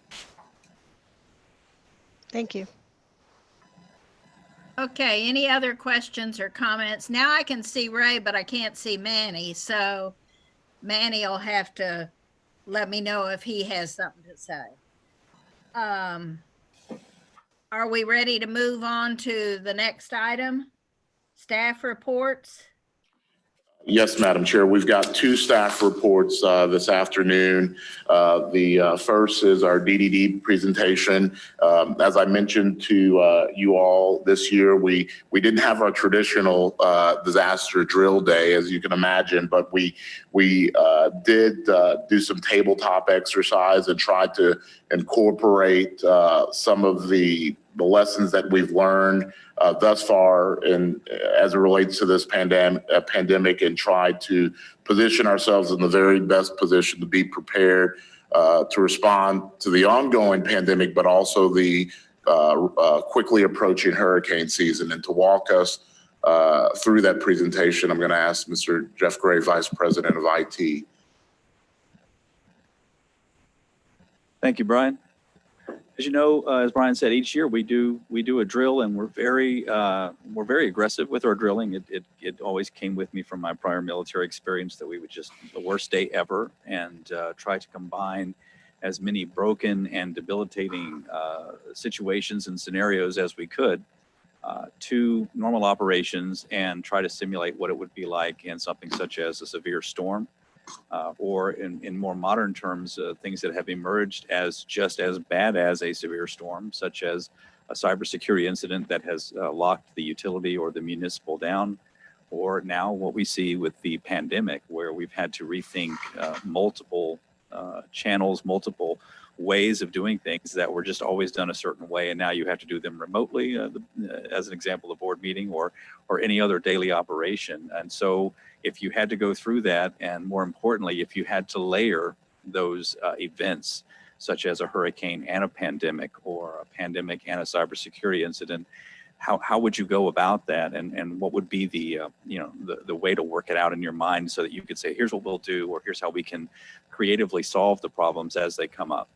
Speaker 2: Thank you.
Speaker 3: Okay, any other questions or comments? Now I can see Ray, but I can't see Manny. So Manny will have to let me know if he has something to say. Are we ready to move on to the next item? Staff reports?
Speaker 4: Yes, Madam Chair. We've got two staff reports this afternoon. The first is our DDD presentation. As I mentioned to you all this year, we didn't have our traditional disaster drill day, as you can imagine, but we did do some tabletop exercise and tried to incorporate some of the lessons that we've learned thus far as it relates to this pandemic, and try to position ourselves in the very best position to be prepared to respond to the ongoing pandemic, but also the quickly approaching hurricane season. And to walk us through that presentation, I'm going to ask Mr. Jeff Gray, Vice President of IT.
Speaker 1: Thank you, Brian. As you know, as Brian said, each year we do a drill, and we're very aggressive with our drilling. It always came with me from my prior military experience that we would just the worst day ever and try to combine as many broken and debilitating situations and scenarios as we could to normal operations and try to simulate what it would be like in something such as a severe storm. Or in more modern terms, things that have emerged as just as bad as a severe storm, such as a cybersecurity incident that has locked the utility or the municipal down, or now what we see with the pandemic, where we've had to rethink multiple channels, multiple ways of doing things that were just always done a certain way, and now you have to do them remotely, as an example, a board meeting or any other daily operation. And so if you had to go through that, and more importantly, if you had to layer those events, such as a hurricane and a pandemic, or a pandemic and a cybersecurity incident, how would you go about that, and what would be the way to work it out in your mind so that you could say, here's what we'll do, or here's how we can creatively solve the problems as they come up.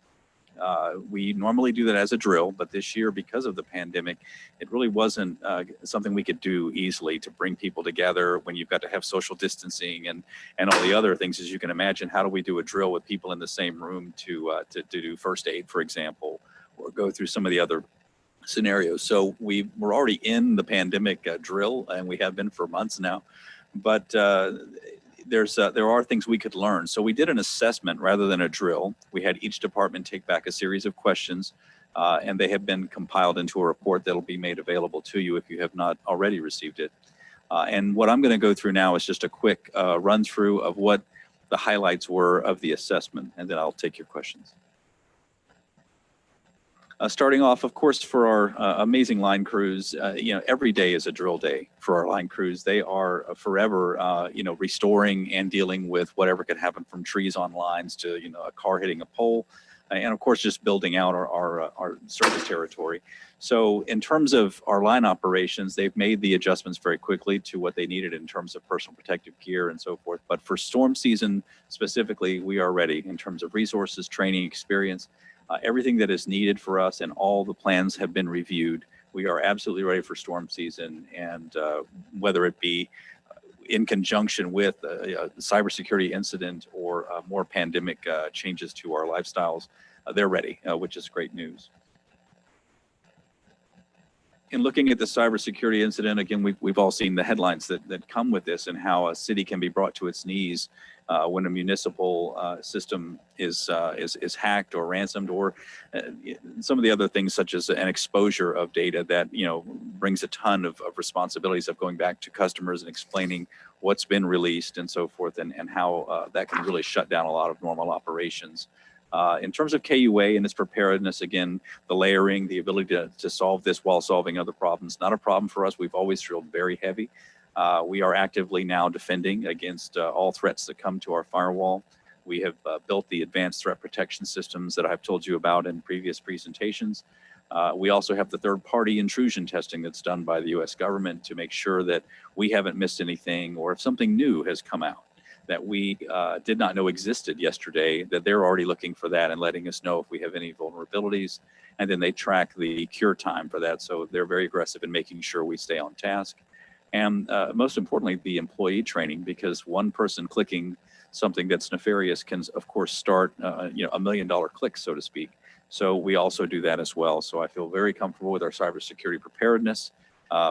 Speaker 1: We normally do that as a drill, but this year, because of the pandemic, it really wasn't something we could do easily to bring people together when you've got to have social distancing and all the other things, as you can imagine. How do we do a drill with people in the same room to do first aid, for example, or go through some of the other scenarios? So we're already in the pandemic drill, and we have been for months now, but there are things we could learn. So we did an assessment rather than a drill. We had each department take back a series of questions, and they have been compiled into a report that'll be made available to you if you have not already received it. And what I'm going to go through now is just a quick run through of what the highlights were of the assessment, and then I'll take your questions. Starting off, of course, for our amazing line crews, every day is a drill day for our line crews. They are forever, restoring and dealing with whatever could happen, from trees on lines to, a car hitting a pole, and of course, just building out our service territory. So in terms of our line operations, they've made the adjustments very quickly to what they needed in terms of personal protective gear and so forth. But for storm season specifically, we are ready in terms of resources, training, experience. Everything that is needed for us, and all the plans have been reviewed. We are absolutely ready for storm season, and whether it be in conjunction with a cybersecurity incident or more pandemic changes to our lifestyles, they're ready, which is great news. In looking at the cybersecurity incident, again, we've all seen the headlines that come with this, and how a city can be brought to its knees when a municipal system is hacked or ransomed, or some of the other things, such as an exposure of data that brings a ton of responsibilities of going back to customers and explaining what's been released and so forth, and how that can really shut down a lot of normal operations. In terms of KUA and its preparedness, again, the layering, the ability to solve this while solving other problems, not a problem for us. We've always drilled very heavy. We are actively now defending against all threats that come to our firewall. We have built the advanced threat protection systems that I've told you about in previous presentations. We also have the third-party intrusion testing that's done by the U.S. government to make sure that we haven't missed anything, or if something new has come out that we did not know existed yesterday, that they're already looking for that and letting us know if we have any vulnerabilities. And then they track the cure time for that. So they're very aggressive in making sure we stay on task. And most importantly, the employee training, because one person clicking something that's nefarious can, of course, start $1 million click, so to speak. So we also do that as well. So I feel very comfortable with our cybersecurity preparedness,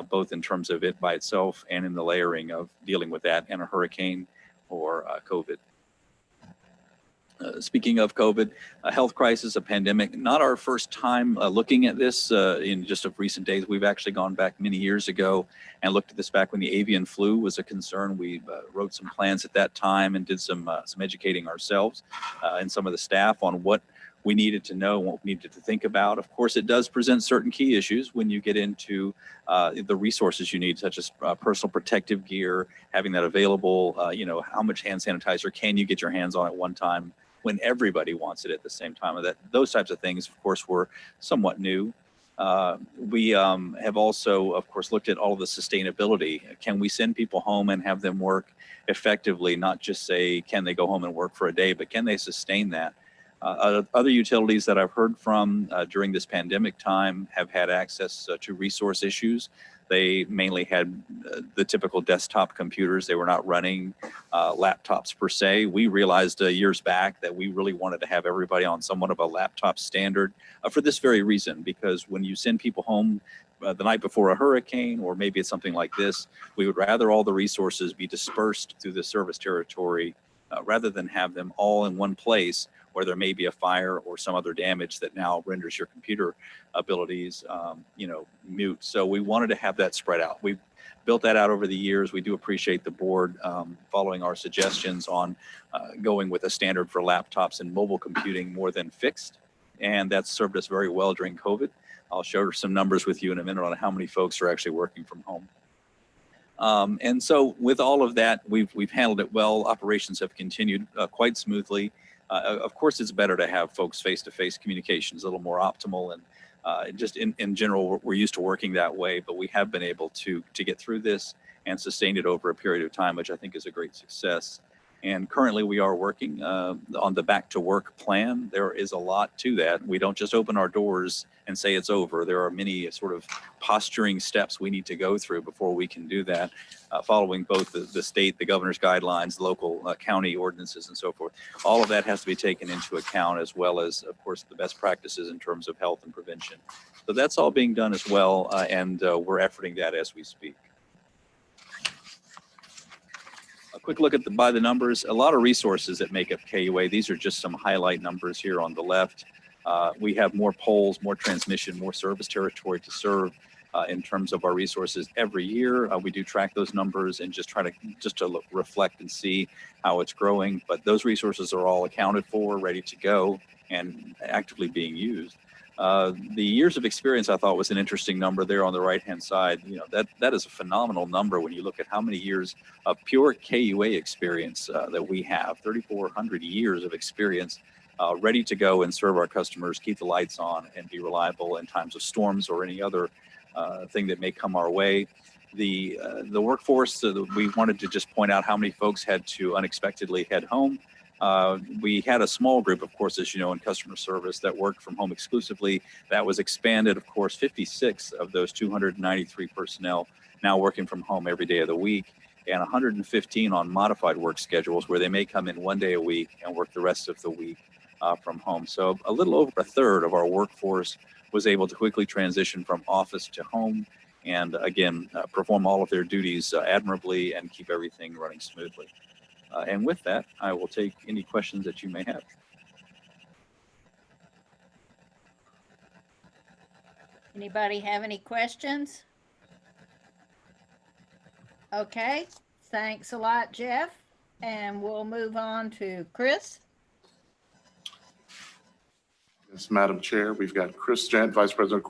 Speaker 1: both in terms of it by itself and in the layering of dealing with that and a hurricane or COVID. Speaking of COVID, a health crisis, a pandemic, not our first time looking at this in just of recent days. We've actually gone back many years ago and looked at this back when the avian flu was a concern. We wrote some plans at that time and did some educating ourselves and some of the staff on what we needed to know and what we needed to think about. Of course, it does present certain key issues when you get into the resources you need, such as personal protective gear, having that available, how much hand sanitizer can you get your hands on at one time when everybody wants it at the same time. Those types of things, of course, were somewhat new. We have also, of course, looked at all of the sustainability. Can we send people home and have them work effectively, not just say, can they go home and work for a day, but can they sustain that? Other utilities that I've heard from during this pandemic time have had access to resource issues. They mainly had the typical desktop computers. They were not running laptops per se. We realized years back that we really wanted to have everybody on somewhat of a laptop standard for this very reason, because when you send people home the night before a hurricane, or maybe it's something like this, we would rather all the resources be dispersed through the service territory rather than have them all in one place where there may be a fire or some other damage that now renders your computer abilities, mute. So we wanted to have that spread out. We've built that out over the years. We do appreciate the board following our suggestions on going with a standard for laptops and mobile computing more than fixed. And that's served us very well during COVID. I'll share some numbers with you in a minute on how many folks are actually working from home. And so with all of that, we've handled it well. Operations have continued quite smoothly. Of course, it's better to have folks face-to-face communications, a little more optimal, and just in general, we're used to working that way, but we have been able to get through this and sustain it over a period of time, which I think is a great success. And currently we are working on the back to work plan. There is a lot to that. We don't just open our doors and say it's over. There are many sort of posturing steps we need to go through before we can do that, following both the state, the governor's guidelines, local county ordinances, and so forth. All of that has to be taken into account, as well as, of course, the best practices in terms of health and prevention. So that's all being done as well, and we're efforting that as we speak. A quick look at by the numbers, a lot of resources that make up KUA. These are just some highlight numbers here on the left. We have more poles, more transmission, more service territory to serve. in terms of our resources every year. We do track those numbers and just try to look, reflect and see how it's growing. But those resources are all accounted for, ready to go, and actively being used. The years of experience I thought was an interesting number there on the right-hand side. You know, that is a phenomenal number when you look at how many years of pure KUA experience that we have. 3,400 years of experience ready to go and serve our customers, keep the lights on, and be reliable in times of storms or any other thing that may come our way. The workforce, we wanted to just point out how many folks had to unexpectedly head home. We had a small group, of course, as you know, in customer service that worked from home exclusively. That was expanded, of course, 56 of those 293 personnel now working from home every day of the week, and 115 on modified work schedules where they may come in 1 day a week and work the rest of the week from home. So a little over a third of our workforce was able to quickly transition from office to home and again, perform all of their duties admirably and keep everything running smoothly. And with that, I will take any questions that you may have.
Speaker 3: Anybody have any questions? Okay, thanks a lot, Jeff. And we'll move on to Chris.
Speaker 4: Yes, Madam Chair, we've got Chris Jant, Vice President.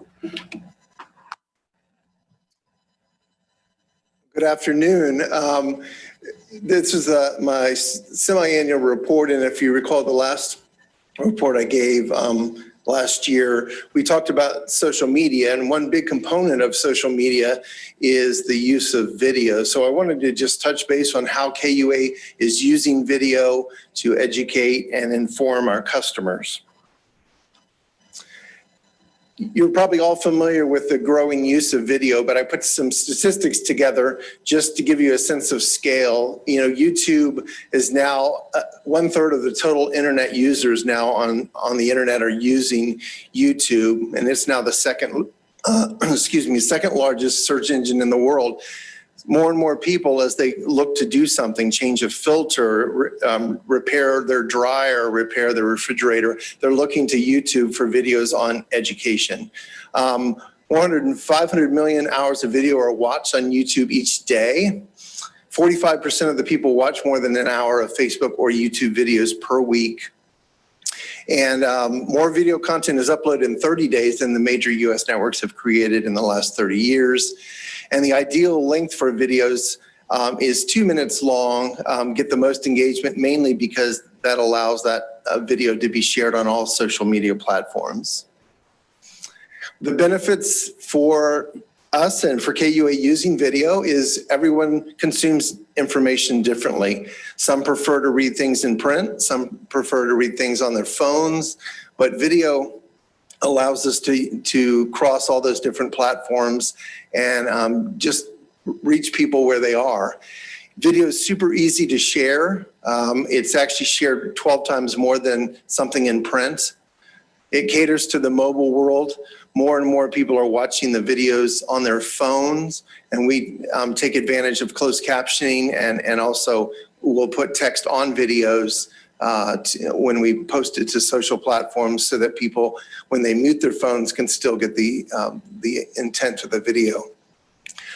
Speaker 11: Good afternoon. This is my semi-annual report, and if you recall the last report I gave last year, we talked about social media, and one big component of social media is the use of video. So I wanted to just touch base on how KUA is using video to educate and inform our customers. You're probably all familiar with the growing use of video, but I put some statistics together just to give you a sense of scale. You know, YouTube is now 1/3 of the total internet users now on the internet are using YouTube, and it's now the second largest search engine in the world. More and more people, as they look to do something, change a filter, repair their dryer, repair their refrigerator, they're looking to YouTube for videos on education. 500 million hours of video are watched on YouTube each day. 45% of the people watch more than an hour of Facebook or YouTube videos per week. And more video content is uploaded in 30 days than the major US networks have created in the last 30 years. And the ideal length for videos is 2 minutes long, get the most engagement, mainly because that allows that video to be shared on all social media platforms. The benefits for us and for KUA using video is everyone consumes information differently. Some prefer to read things in print, some prefer to read things on their phones, but video allows us to cross all those different platforms and just reach people where they are. Video is super easy to share. It's actually shared 12 times more than something in print. It caters to the mobile world. More and more people are watching the videos on their phones, and we take advantage of closed captioning and also we'll put text on videos when we post it to social platforms so that people, when they mute their phones, can still get the intent of the video.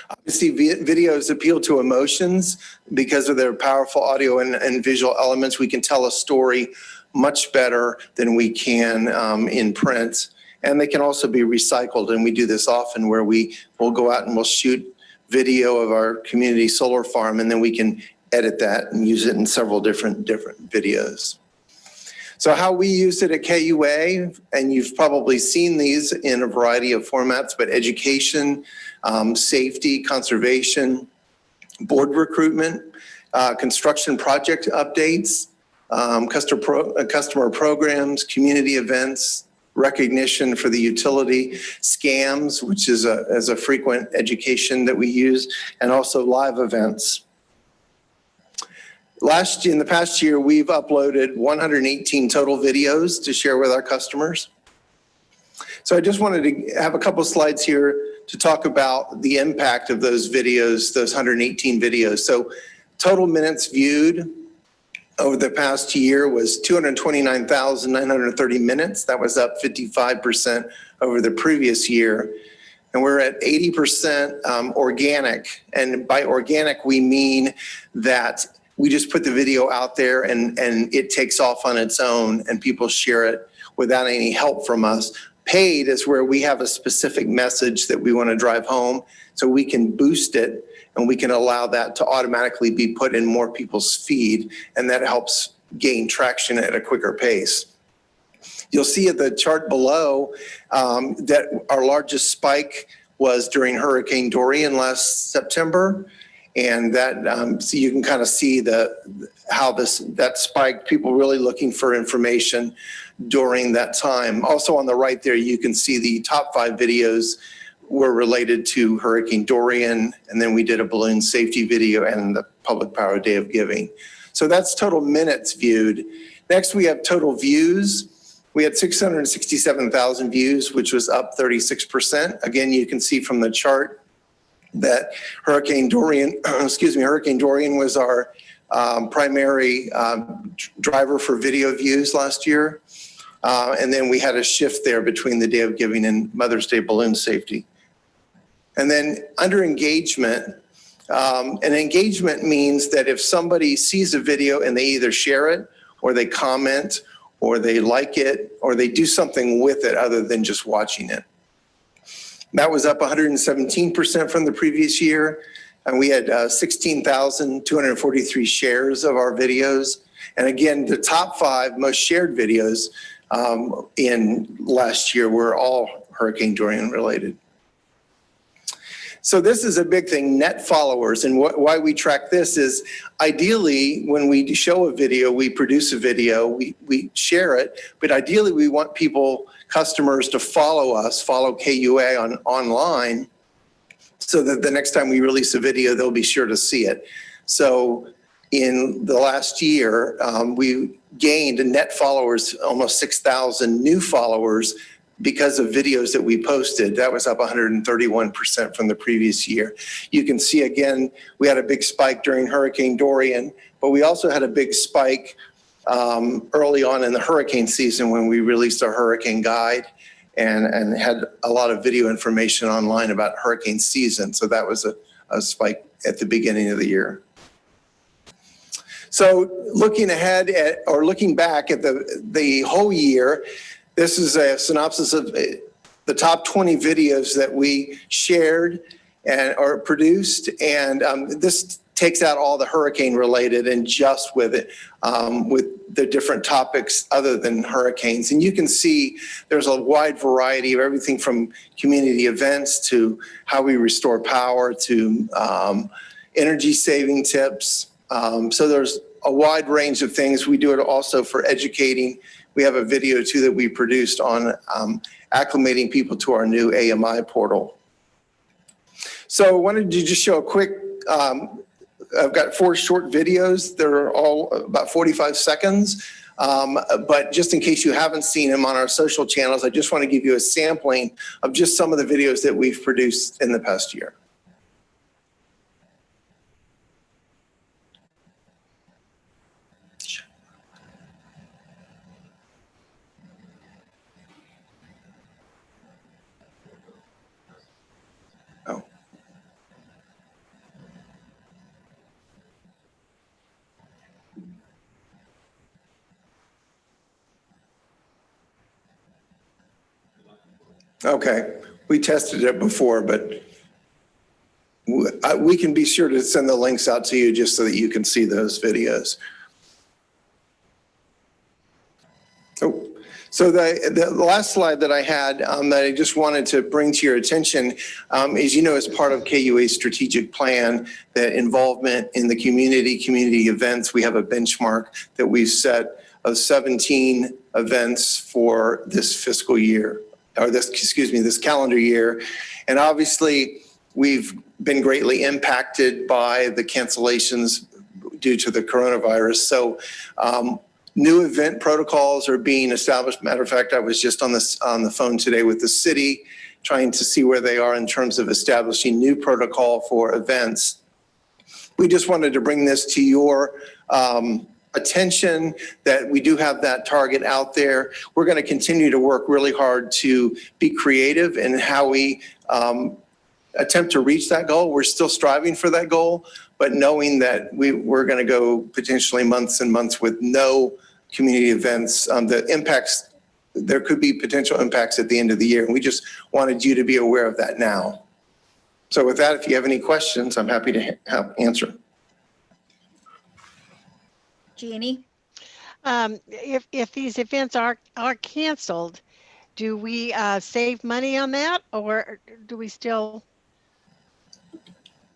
Speaker 11: Obviously, videos appeal to emotions because of their powerful audio and visual elements. We can tell a story much better than we can in print. And they can also be recycled. And we do this often where we will go out and we'll shoot video of our community solar farm, and then we can edit that and use it in several different videos. So how we use it at KUA, and you've probably seen these in a variety of formats, but education, safety, conservation, board recruitment, construction project updates, customer programs, community events, recognition for the utility, scams, which is a frequent education that we use, and also live events. In the past year, we've uploaded 118 total videos to share with our customers. So I just wanted to have a couple slides here to talk about the impact of those videos, those 118 videos. So total minutes viewed over the past year was 229,930 minutes. That was up 55% over the previous year. and we're at 80% organic. And by organic, we mean that we just put the video out there and it takes off on its own and people share it without any help from us. Paid is where we have a specific message that we want to drive home, so we can boost it and we can allow that to automatically be put in more people's feed, and that helps gain traction at a quicker pace. You'll see at the chart below that our largest spike was during Hurricane Dorian last September. And that, so you can kind of see how that spike, people really looking for information during that time. Also on the right there, you can see the top 5 videos were related to Hurricane Dorian. And then we did a balloon safety video and the Public Power Day of Giving. So that's total minutes viewed. Next, we have total views. We had 667,000 views, which was up 36%. Again, you can see from the chart that Hurricane Dorian was our primary driver for video views last year. And then we had a shift there between the Day of Giving and Mother's Day balloon safety. And then under engagement, and engagement means that if somebody sees a video and they either share it or they comment or they like it, or they do something with it other than just watching it. That was up 117% from the previous year. And we had 16,243 shares of our videos. And again, the top 5 most shared videos in last year were all Hurricane Dorian related. So this is a big thing, net followers. And why we track this is ideally when we show a video, we produce a video, we share it, but ideally we want customers to follow us, follow KUA online, so that the next time we release a video, they'll be sure to see it. So in the last year, we gained net followers, almost 6,000 new followers because of videos that we posted. That was up 131% from the previous year. You can see again, we had a big spike during Hurricane Dorian, but we also had a big spike early on in the hurricane season when we released our hurricane guide and had a lot of video information online about hurricane season. So that was a spike at the beginning of the year. So looking ahead at, or looking back at the whole year, this is a synopsis of the top 20 videos that we shared or produced. And this takes out all the hurricane related and just with it, with the different topics other than hurricanes. And you can see there's a wide variety of everything from community events to how we restore power to energy saving tips. So there's a wide range of things. We do it also for educating. We have a video too that we produced on acclimating people to our new AMI portal. So I wanted to just show a quick, I've got 4 short videos. They're all about 45 seconds. But just in case you haven't seen them on our social channels, I just want to give you a sampling of just some of the videos that we've produced in the past year. Okay, we tested it before, but we can be sure to send the links out to you just so that you can see those videos. Oh, so the last slide that I had that I just wanted to bring to your attention is, you know, as part of KUA's strategic plan, that involvement in the community events, we have a benchmark that we've set of 17 events for this fiscal year. Or this calendar year. And obviously we've been greatly impacted by the cancellations due to the coronavirus. So new event protocols are being established. Matter of fact, I was just on the phone today with the city trying to see where they are in terms of establishing new protocol for events. We just wanted to bring this to your attention that we do have that target out there. We're going to continue to work really hard to be creative in how we attempt to reach that goal. We're still striving for that goal, but knowing that we're going to go potentially months and months with no community events, the impacts, there could be potential impacts at the end of the year. And we just wanted you to be aware of that now. So with that, if you have any questions, I'm happy to answer.
Speaker 3: Jeannie?
Speaker 2: If these events are canceled, do we save money on that, or do we still?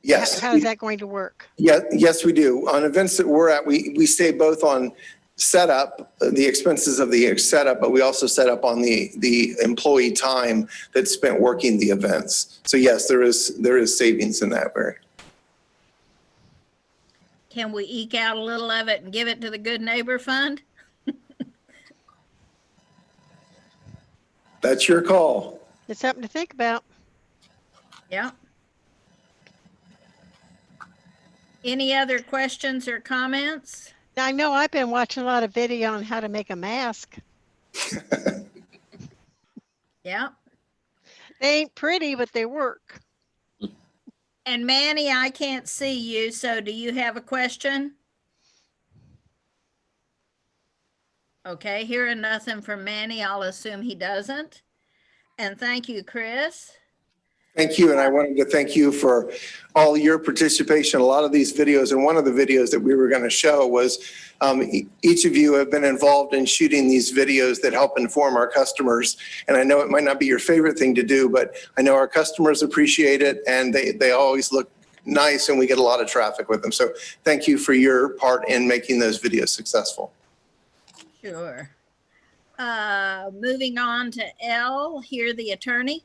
Speaker 11: Yes.
Speaker 2: How is that going to work?
Speaker 11: Yeah, yes, we do. On events that we're at, we save both on setup, the expenses of the setup, but we also set up on the employee time that's spent working the events. So yes, there is savings in that way.
Speaker 3: Can we eke out a little of it and give it to the Good Neighbor Fund?
Speaker 11: That's your call.
Speaker 2: It's something to think about.
Speaker 3: Yeah. Any other questions or comments?
Speaker 2: I know I've been watching a lot of video on how to make a mask.
Speaker 3: Yeah.
Speaker 2: They ain't pretty, but they work.
Speaker 3: And Manny, I can't see you, so do you have a question? Okay, hearing nothing from Manny, I'll assume he doesn't. And thank you, Chris.
Speaker 11: Thank you. And I wanted to thank you for all your participation. A lot of these videos, and one of the videos that we were going to show was each of you have been involved in shooting these videos that help inform our customers. And I know it might not be your favorite thing to do, but I know our customers appreciate it, and they always look nice, and we get a lot of traffic with them. So thank you for your part in making those videos successful.
Speaker 3: Sure. Moving on to L, hear the attorney.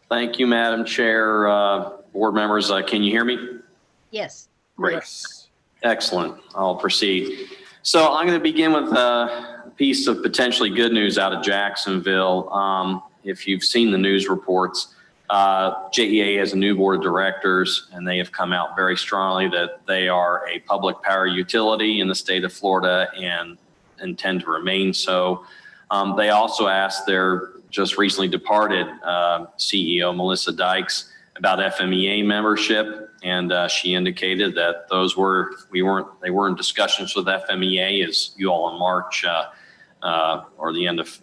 Speaker 5: Thank you, Madam Chair. Board members, can you hear me?
Speaker 3: Yes.
Speaker 5: Great.
Speaker 1: Yes.
Speaker 5: Excellent. I'll proceed. So I'm going to begin with a piece of potentially good news out of Jacksonville. If you've seen the news reports, JEA has a new board of directors, and they have come out very strongly that they are a public power utility in the state of Florida and intend to remain so. They also asked their just recently departed CEO Melissa Dykes about FMEA membership, and she indicated that they were in discussions with FMEA, as you all in March or the end of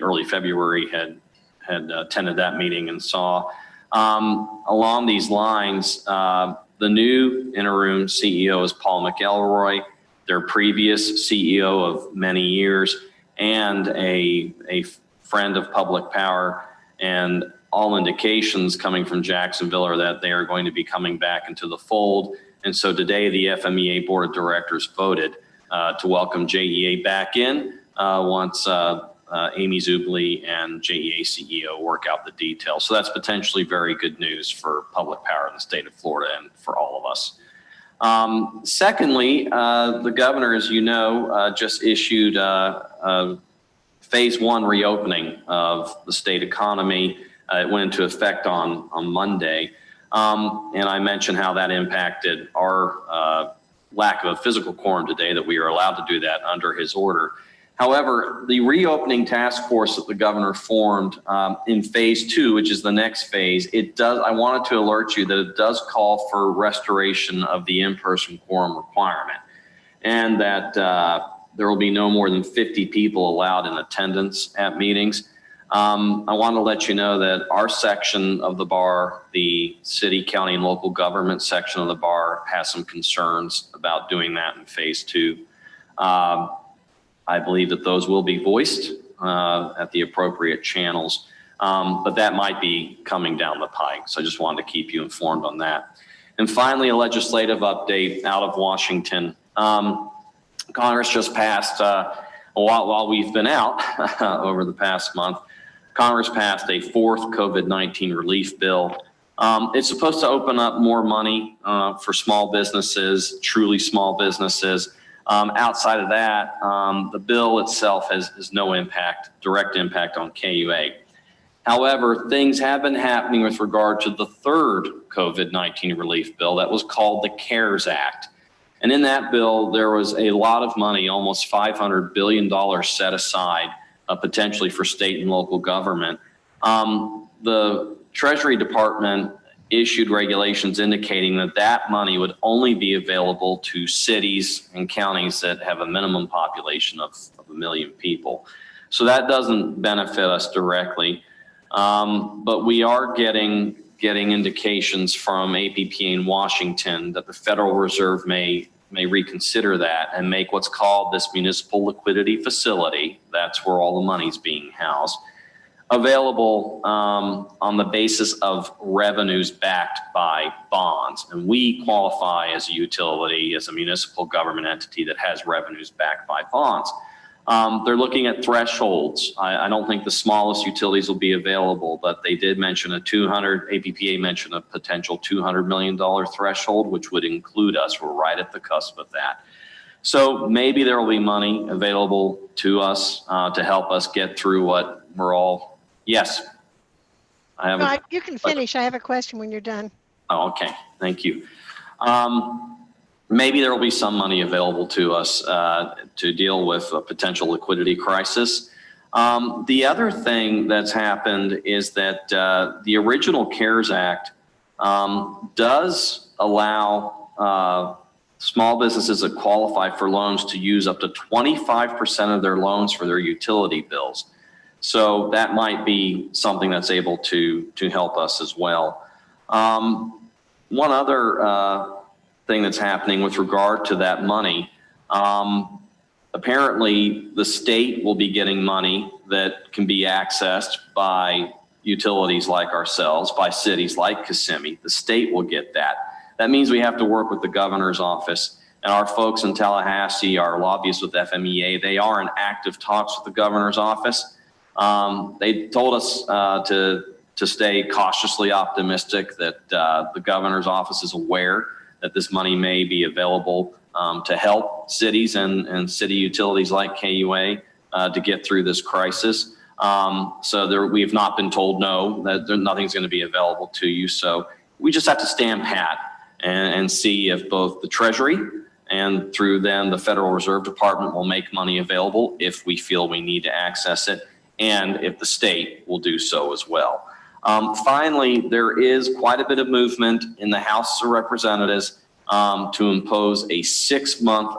Speaker 5: early February had attended that meeting and saw. Along these lines, the new interim CEO is Paul McElroy, their previous CEO of many years, and a friend of public power, and all indications coming from Jacksonville are that they are going to be coming back into the fold. And so today the FMEA board of directors voted to welcome JEA back in once Amy Zubley and JEA CEO work out the details. So that's potentially very good news for public power in the state of Florida and for all of us. Secondly, the governor, as you know, just issued phase one reopening of the state economy. It went into effect on Monday. And I mentioned how that impacted our lack of a physical quorum today, that we are allowed to do that under his order. However, the reopening task force that the governor formed in phase two, which is the next phase, I wanted to alert you that it does call for restoration of the in-person quorum requirement, and that there will be no more than 50 people allowed in attendance at meetings. I want to let you know that our section of the bar, the city, county, and local government section of the bar, has some concerns about doing that in phase two. I believe that those will be voiced at the appropriate channels, but that might be coming down the pike. So I just wanted to keep you informed on that. And finally, a legislative update out of Washington. Congress just passed, while we've been out over the past month, Congress passed a fourth COVID-19 relief bill. It's supposed to open up more money for small businesses, truly small businesses. Outside of that, the bill itself has no direct impact on KUA. However, things have been happening with regard to the third COVID-19 relief bill that was called the CARES Act. And in that bill, there was a lot of money, almost $500 billion set aside potentially for state and local government. The Treasury Department issued regulations indicating that that money would only be available to cities and counties that have a minimum population of 1 million people. So that doesn't benefit us directly. But we are getting indications from APPA in Washington that the Federal Reserve may reconsider that and make what's called this municipal liquidity facility, that's where all the money's being housed, available on the basis of revenues backed by bonds. And we qualify as a utility, as a municipal government entity that has revenues backed by bonds. They're looking at thresholds. I don't think the smallest utilities will be available, but they did mention APPA mentioned a potential $200 million threshold, which would include us. We're right at the cusp of that. So maybe there will be money available to us to help us get through what we're all, yes.
Speaker 2: You can finish. I have a question when you're done.
Speaker 5: Oh, okay, thank you. Maybe there will be some money available to us to deal with a potential liquidity crisis. The other thing that's happened is that the original CARES Act does allow small businesses that qualify for loans to use up to 25% of their loans for their utility bills. So that might be something that's able to help us as well. One other thing that's happening with regard to that money, apparently the state will be getting money that can be accessed by utilities like ourselves, by cities like Kissimmee. The state will get that. That means we have to work with the governor's office, and our folks in Tallahassee, our lobbyists with FMEA, they are in active talks with the governor's office. They told us to stay cautiously optimistic that the governor's office is aware that this money may be available to help cities and city utilities like KUA to get through this crisis. So we have not been told no, that nothing's going to be available to you. So we just have to stand pat and see if both the Treasury and through then the Federal Reserve Department will make money available if we feel we need to access it, and if the state will do so as well. Finally, there is quite a bit of movement in the House of Representatives to impose a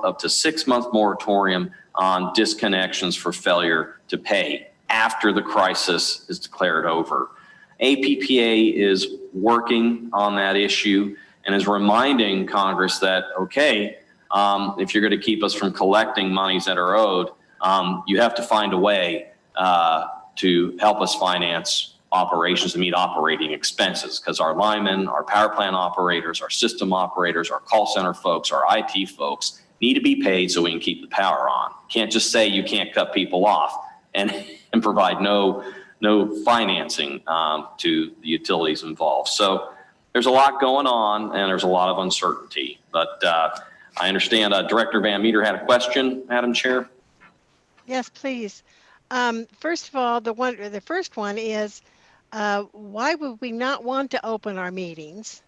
Speaker 5: up to 6 month moratorium on disconnections for failure to pay after the crisis is declared over. APPA is working on that issue and is reminding Congress that, okay, if you're going to keep us from collecting monies that are owed, you have to find a way to help us finance operations to meet operating expenses, because our linemen, our power plant operators, our system operators, our call center folks, our IT folks need to be paid so we can keep the power on. Can't just say you can't cut people off and provide no financing to the utilities involved. So there's a lot going on and there's a lot of uncertainty, but I understand Director Van Meter had a question, Madam Chair.
Speaker 2: Yes, please. First of all, the first one is, why would we not want to open our meetings?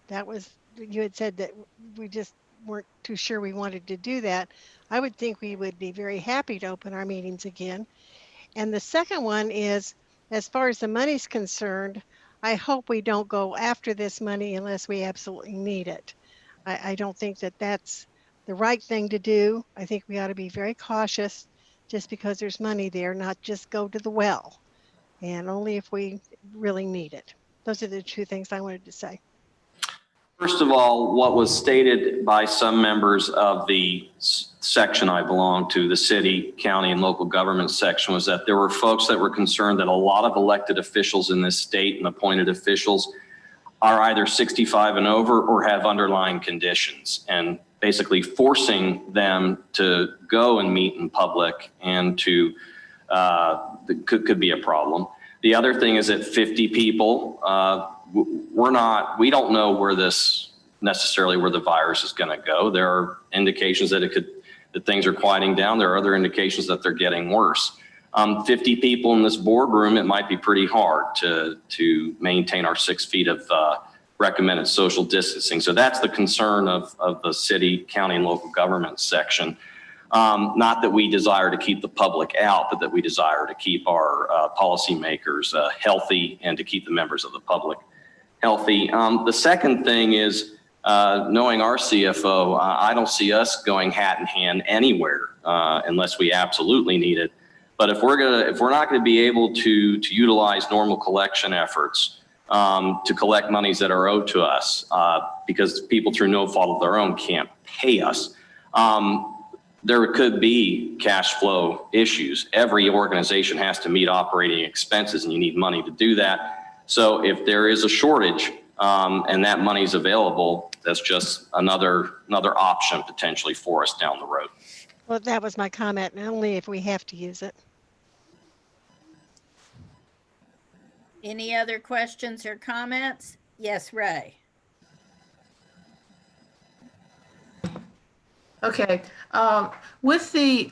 Speaker 2: You had said that we just weren't too sure we wanted to do that. I would think we would be very happy to open our meetings again. And the second one is, as far as the money's concerned, I hope we don't go after this money unless we absolutely need it. I don't think that that's the right thing to do. I think we ought to be very cautious just because there's money there, not just go to the well, and only if we really need it. Those are the two things I wanted to say.
Speaker 5: First of all, what was stated by some members of the section I belong to, the city, county, and local government section, was that there were folks that were concerned that a lot of elected officials in this state and appointed officials are either 65 and over or have underlying conditions, and basically forcing them to go and meet in public and to could be a problem. The other thing is that 50 people, we don't know where the virus is going to go. There are indications that that things are quieting down. There are other indications that they're getting worse. 50 people in this boardroom, it might be pretty hard to maintain our 6 feet of recommended social distancing. So that's the concern of the city, county, and local government section. Not that we desire to keep the public out, but that we desire to keep our policymakers healthy and to keep the members of the public healthy. The second thing is, knowing our CFO, I don't see us going hat in hand anywhere unless we absolutely need it. But if we're not going to be able to utilize normal collection efforts to collect monies that are owed to us because people through no fault of their own can't pay us, there could be cash flow issues. Every organization has to meet operating expenses, and you need money to do that. So if there is a shortage and that money is available, that's just another option potentially for us down the road.
Speaker 2: Well, that was my comment, and only if we have to use it.
Speaker 3: Any other questions or comments? Yes, Ray.
Speaker 10: Okay. With the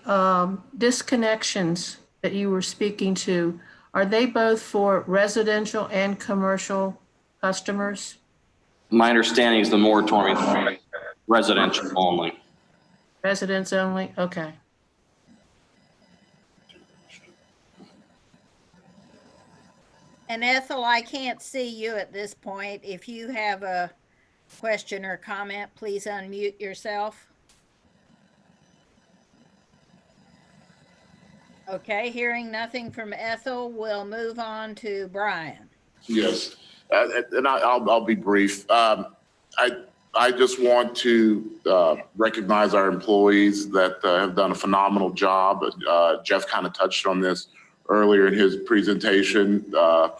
Speaker 10: disconnections that you were speaking to, are they both for residential and commercial customers?
Speaker 5: My understanding is the moratorium is residential only.
Speaker 10: Residents only? Okay.
Speaker 3: And Ethel, I can't see you at this point. If you have a question or comment, please unmute yourself. Okay, hearing nothing from Ethel, we'll move on to Brian.
Speaker 4: Yes, and I'll be brief. I just want to recognize our employees that have done a phenomenal job. Jeff kind of touched on this earlier in his presentation, the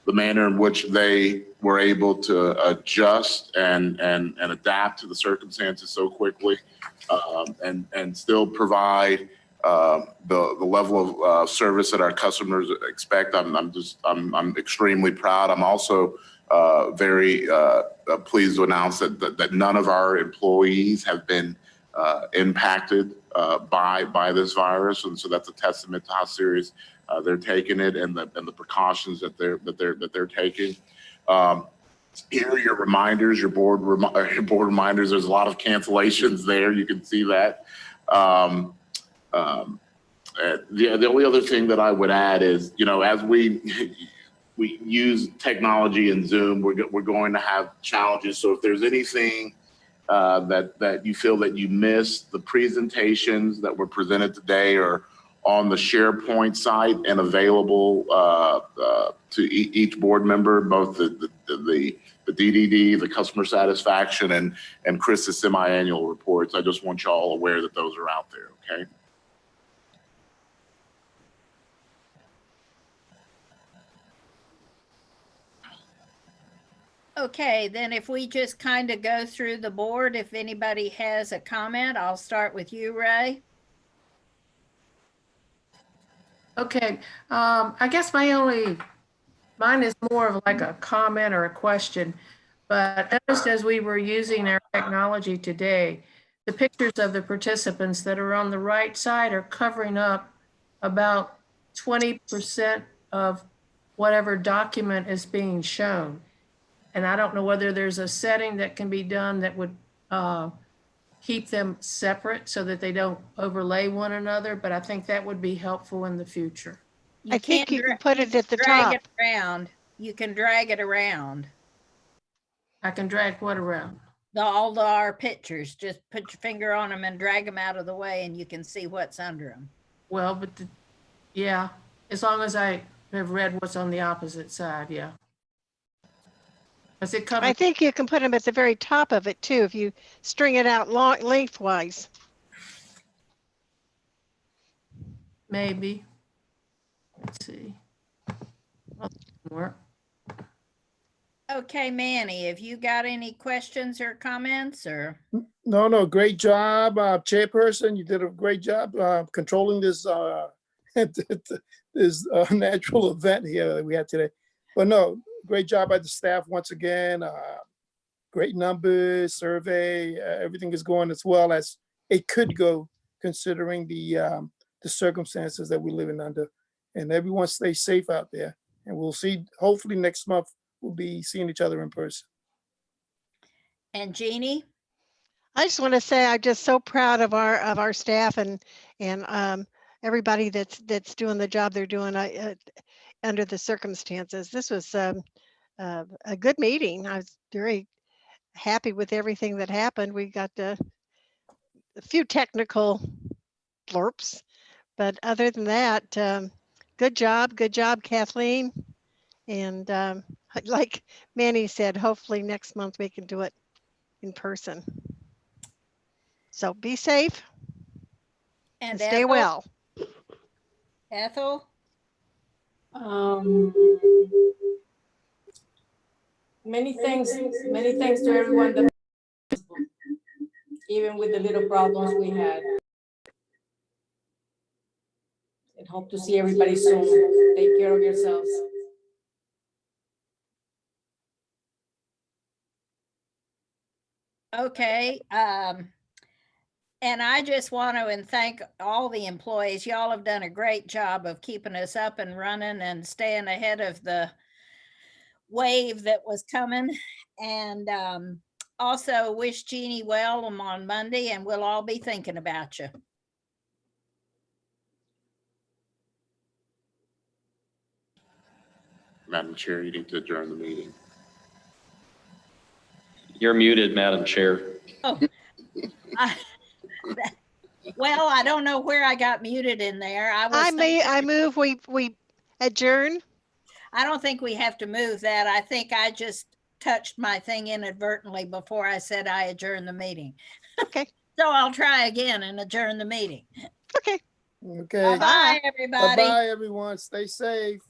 Speaker 4: manner in which they were able to adjust and adapt to the circumstances so quickly, and still provide the level of service that our customers expect. I'm extremely proud. I'm also very pleased to announce that none of our employees have been impacted by this virus, and so that's a testament to how serious they're taking it and the precautions that they're taking. Here are your reminders, your board reminders. There's a lot of cancellations there. You can see that. The only other thing that I would add is, as we use technology and Zoom, we're going to have challenges. So if there's anything that you feel that you missed, the presentations that were presented today are on the SharePoint site and available to each board member, both the DDD, the customer satisfaction, and Chris's semi-annual reports. I just want y'all aware that those are out there, okay?
Speaker 3: Okay, then if we just kind of go through the board, if anybody has a comment, I'll start with you, Ray.
Speaker 10: Okay. I guess mine is more of like a comment or a question, but just as we were using our technology today, the pictures of the participants that are on the right side are covering up about 20% of whatever document is being shown. And I don't know whether there's a setting that can be done that would keep them separate so that they don't overlay one another, but I think that would be helpful in the future.
Speaker 2: I think you can put it at the
Speaker 3: drag
Speaker 2: top.
Speaker 3: it around. You can drag it around.
Speaker 10: I can drag what around?
Speaker 3: All our pictures. Just put your finger on them and drag them out of the way, and you can see what's under them.
Speaker 10: Well, but yeah, as long as I have read what's on the opposite side, yeah. Does it cover?
Speaker 2: I think you can put them at the very top of it too, if you string it out lengthwise.
Speaker 10: Maybe. Let's see. Work.
Speaker 3: Okay, Manny, have you got any questions or comments or?
Speaker 8: No, great job, Chairperson. You did a great job controlling this this natural event here that we had today. But no, great job by the staff once again. Great numbers, survey, everything is going as well as it could go considering the circumstances that we're living under. And everyone stay safe out there. And we'll see, hopefully next month, we'll be seeing each other in person.
Speaker 3: And Jeannie?
Speaker 2: I just want to say I'm just so proud of our staff and everybody that's doing the job they're doing under the circumstances. This was a good meeting. I was very happy with everything that happened. We got a few technical blurps, but other than that, good job, Kathleen. And like Manny said, hopefully next month we can do it in person. So be safe and stay
Speaker 3: Ethel?
Speaker 2: well.
Speaker 3: Ethel?
Speaker 6: Many thanks to everyone that, even with the little problems we had. And hope to see everybody soon. Take care of yourselves.
Speaker 3: Okay. And I just want to thank all the employees. Y'all have done a great job of keeping us up and running and staying ahead of the wave that was coming. And also wish Jeannie well on Monday, and we'll all be thinking about you.
Speaker 4: Madam Chair, you need to adjourn the meeting.
Speaker 5: You're muted, Madam Chair.
Speaker 3: Oh, well, I don't know where I got muted in there.
Speaker 2: I move we adjourn.
Speaker 3: I don't think we have to move that. I think I just touched my thing inadvertently before I said I adjourn the meeting.
Speaker 2: Okay.
Speaker 3: So I'll try again and adjourn the meeting.
Speaker 2: Okay.
Speaker 8: Okay.
Speaker 3: Bye, everybody.
Speaker 8: Bye-bye, everyone. Stay safe.